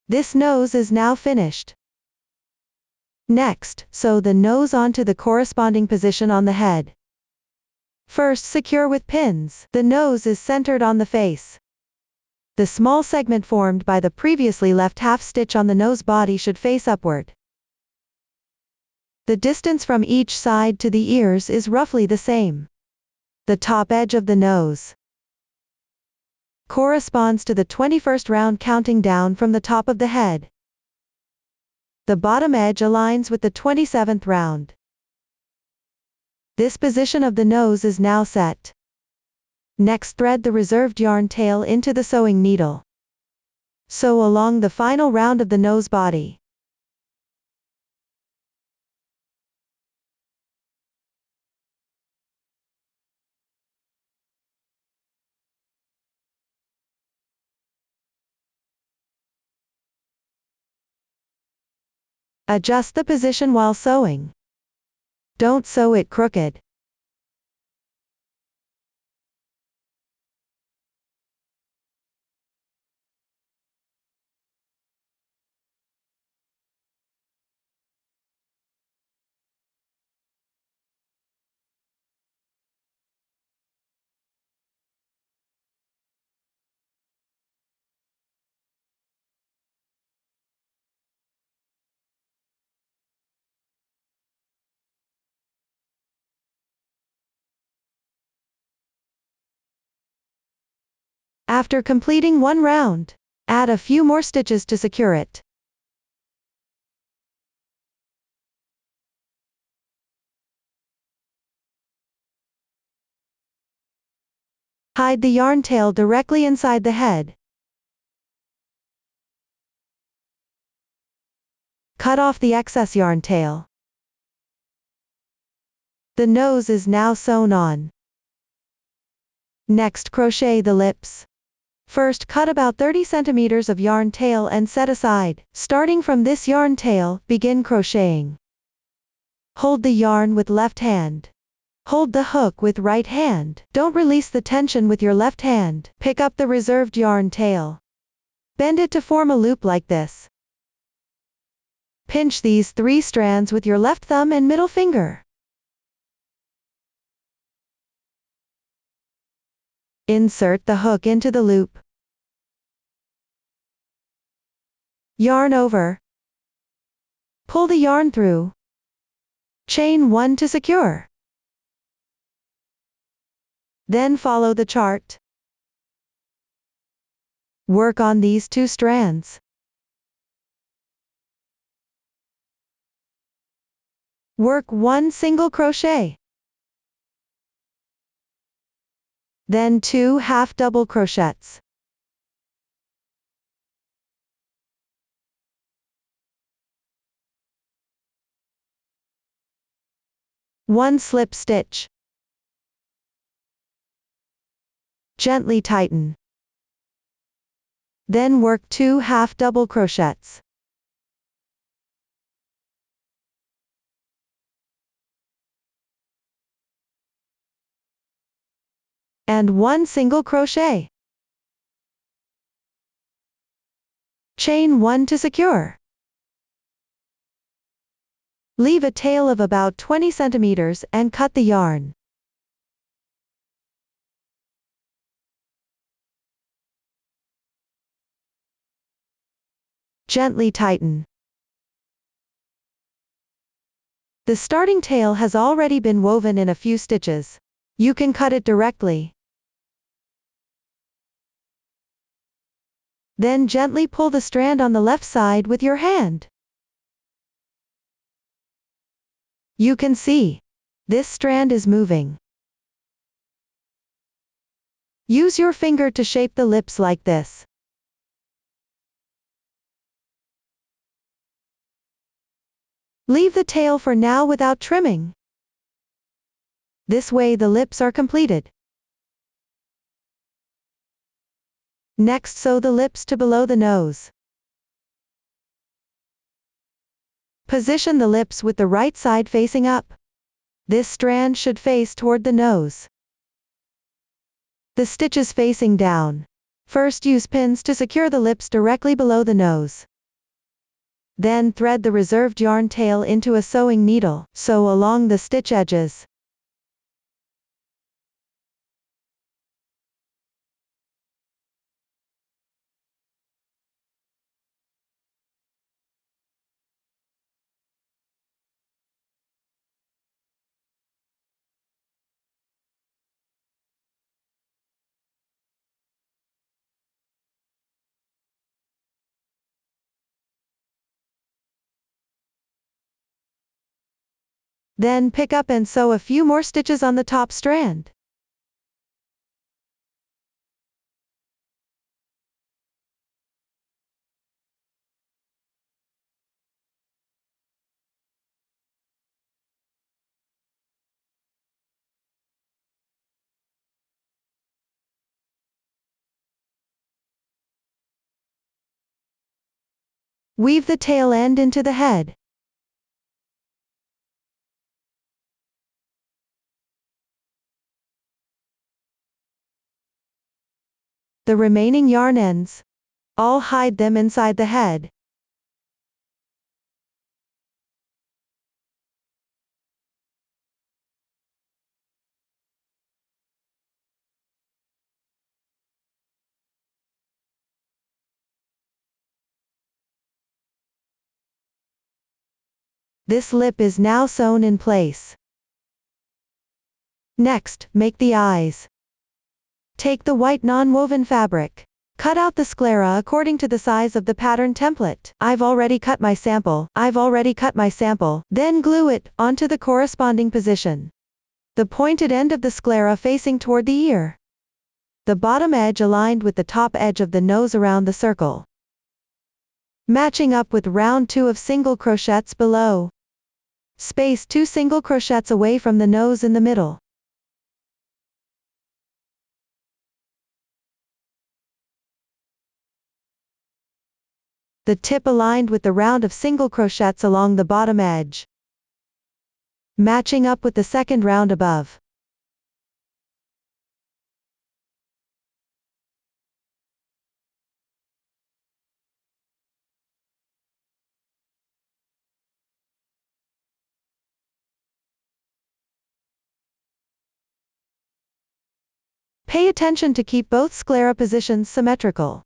This nose is now finished. Next, sew the nose onto the corresponding position on the head. First, secure with pins. The nose is centered on the face. The small segment formed by the previously left half stitch on the nose body should face upward. The distance from each side to the ears is roughly the same. The top edge of the nose corresponds to the 21st round counting down from the top of the head. The bottom edge aligns with the 27th round. This position of the nose is now set. Next, thread the reserved yarn tail into the sewing needle. Sew along the final round of the nose body. Adjust the position while sewing. Don't sew it crooked. After completing one round, add a few more stitches to secure it. Hide the yarn tail directly inside the head. Cut off the excess yarn tail. The nose is now sewn on. Next, crochet the lips. First, cut about 30 centimeters of yarn tail and set aside. Starting from this yarn tail, begin crocheting. Hold the yarn with left hand. Hold the hook with right hand. Don't release the tension with your left hand. Pick up the reserved yarn tail. Bend it to form a loop like this. Pinch these 3 strands with your left thumb and middle finger. Insert the hook into the loop. Yarn over. Pull the yarn through. Chain 1 to secure. Then follow the chart. Work on these 2 strands. Work 1 single crochet. Then 2 half double crochets. One slip stitch. Gently tighten. Then work 2 half double crochets. And 1 single crochet. Chain 1 to secure. Leave a tail of about 20 centimeters and cut the yarn. Gently tighten. The starting tail has already been woven in a few stitches. You can cut it directly. Then gently pull the strand on the left side with your hand. You can see, this strand is moving. Use your finger to shape the lips like this. Leave the tail for now without trimming. This way the lips are completed. Next, sew the lips to below the nose. Position the lips with the right side facing up. This strand should face toward the nose. The stitches facing down. First, use pins to secure the lips directly below the nose. Then thread the reserved yarn tail into a sewing needle. Sew along the stitch edges. Then pick up and sew a few more stitches on the top strand. Weave the tail end into the head. The remaining yarn ends. I'll hide them inside the head. This lip is now sewn in place. Next, make the eyes. Take the white non-woven fabric. Cut out the sclera according to the size of the pattern template. I've already cut my sample. Then glue it onto the corresponding position. The pointed end of the sclera facing toward the ear. the bottom edge aligned with the top edge of the nose around the circle. Matching up with round 2 of single crochets below. Space 2 single crochets away from the nose in the middle. The tip aligned with the round of single crochets along the bottom edge. Matching up with the second round above. Pay attention to keep both sclera positions symmetrical.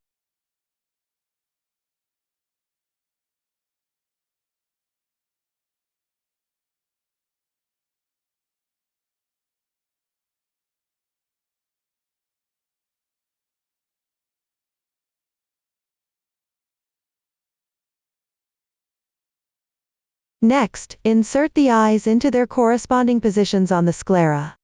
Next, insert the eyes into their corresponding positions on the sclera.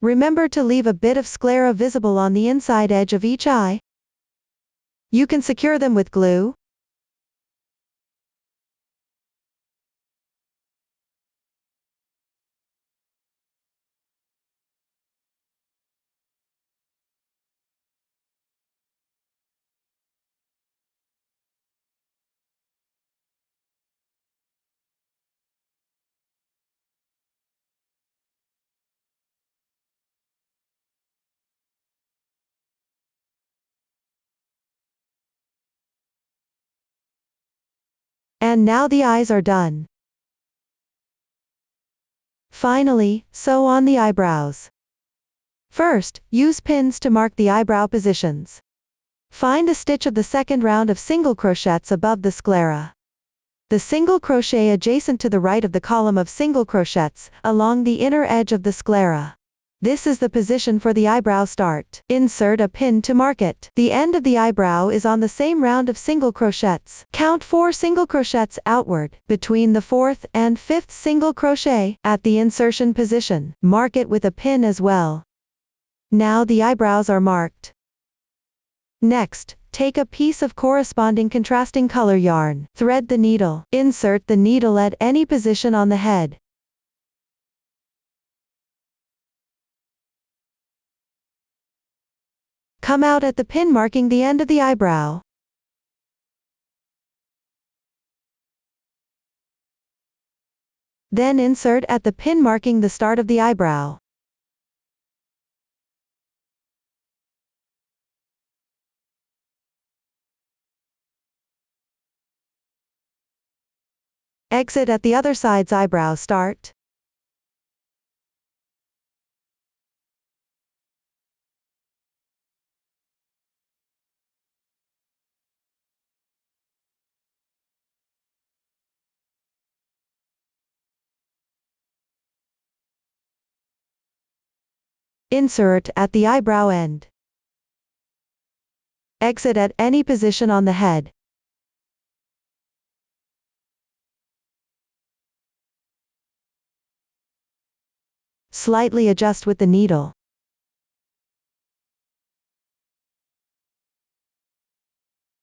Remember to leave a bit of sclera visible on the inside edge of each eye. You can secure them with glue. And now the eyes are done. Finally, sew on the eyebrows. First, use pins to mark the eyebrow positions. Find the stitch of the second round of single crochets above the sclera. The single crochet adjacent to the right of the column of single crochets, along the inner edge of the sclera. This is the position for the eyebrow start. Insert a pin to mark it. The end of the eyebrow is on the same round of single crochets. Count 4 single crochets outward, between the 4th and 5th single crochet, at the insertion position. Mark it with a pin as well. Now the eyebrows are marked. Next, take a piece of corresponding contrasting color yarn. Thread the needle. Insert the needle at any position on the head. Come out at the pin marking the end of the eyebrow. Then insert at the pin marking the start of the eyebrow. Exit at the other side's eyebrow start. Insert at the eyebrow end. Exit at any position on the head. Slightly adjust with the needle.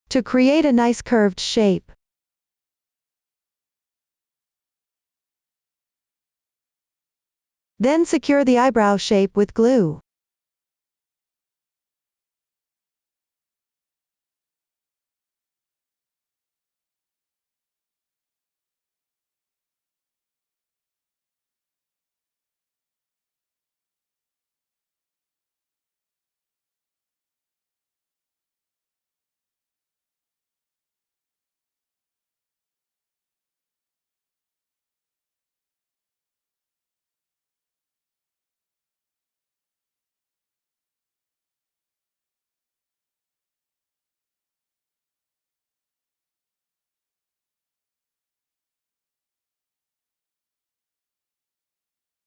To create a nice curved shape. Then secure the eyebrow shape with glue.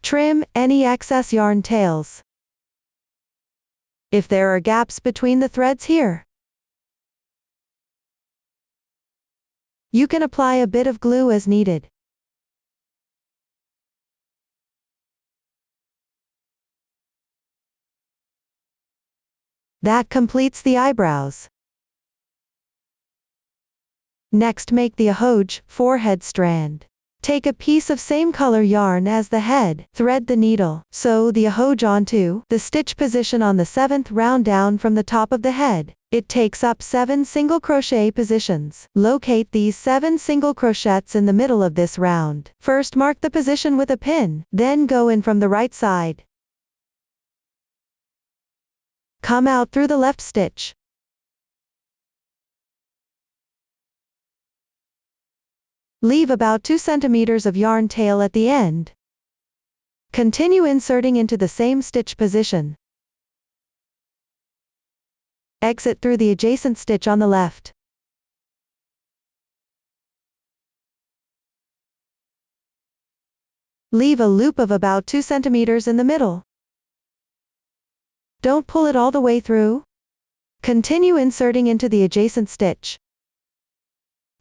Trim any excess yarn tails. If there are gaps between the threads here, you can apply a bit of glue as needed. That completes the eyebrows. Next, make the ahoj forehead strand. Take a piece of same color yarn as the head, thread the needle, sew the ahoj onto the stitch position on the 7th round down from the top of the head. It takes up 7 single crochet positions. Locate these 7 single crochets in the middle of this round. First mark the position with a pin, then go in from the right side. Come out through the left stitch. Leave about 2 centimeters of yarn tail at the end. Continue inserting into the same stitch position. Exit through the adjacent stitch on the left. Leave a loop of about 2 centimeters in the middle. Don't pull it all the way through. Continue inserting into the adjacent stitch.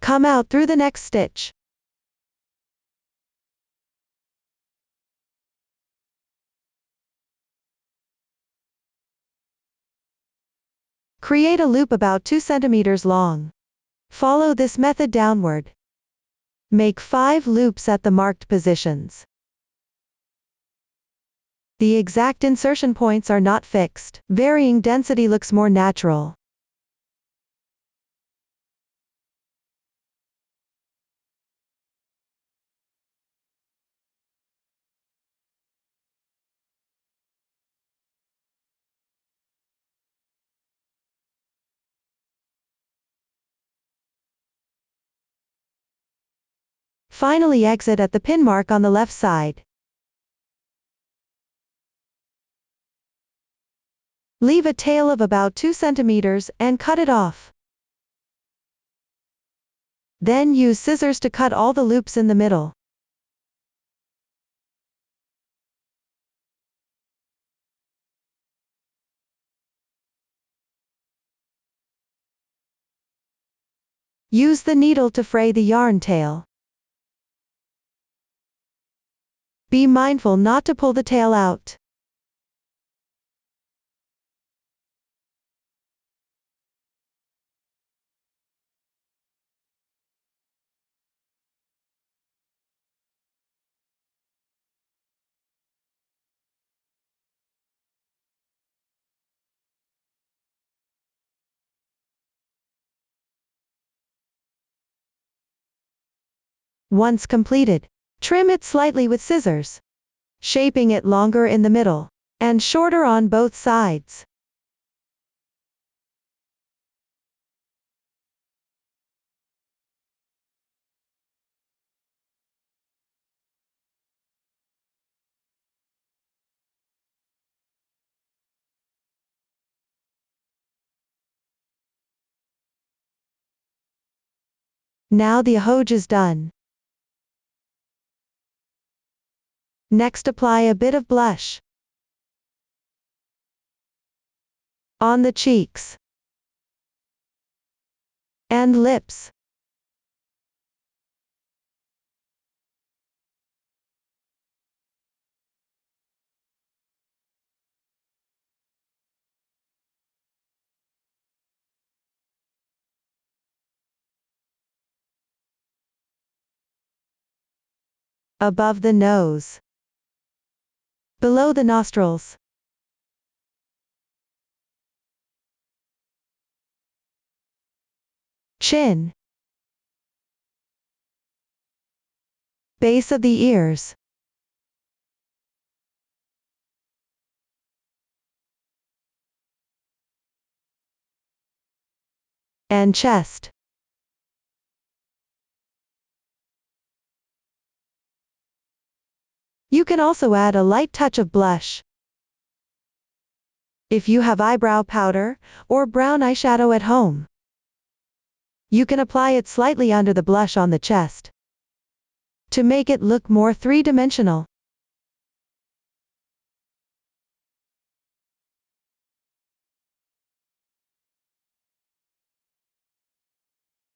Come out through the next stitch. Create a loop about 2 centimeters long. Follow this method downward. Make 5 loops at the marked positions. The exact insertion points are not fixed. Varying density looks more natural. Finally, exit at the pin mark on the left side. Leave a tail of about 2 centimeters and cut it off. Then use scissors to cut all the loops in the middle. Use the needle to fray the yarn tail. Be mindful not to pull the tail out. Once completed, trim it slightly with scissors, shaping it longer in the middle and shorter on both sides. Now the ahoj is done. Next, apply a bit of blush on the cheeks and lips. Above the nose, below the nostrils, chin, base of the ears, and chest. You can also add a light touch of blush. If you have eyebrow powder or brown eyeshadow at home, you can apply it slightly under the blush on the chest to make it look more three-dimensional.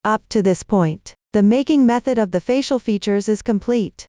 Up to this point, the making method of the facial features is complete.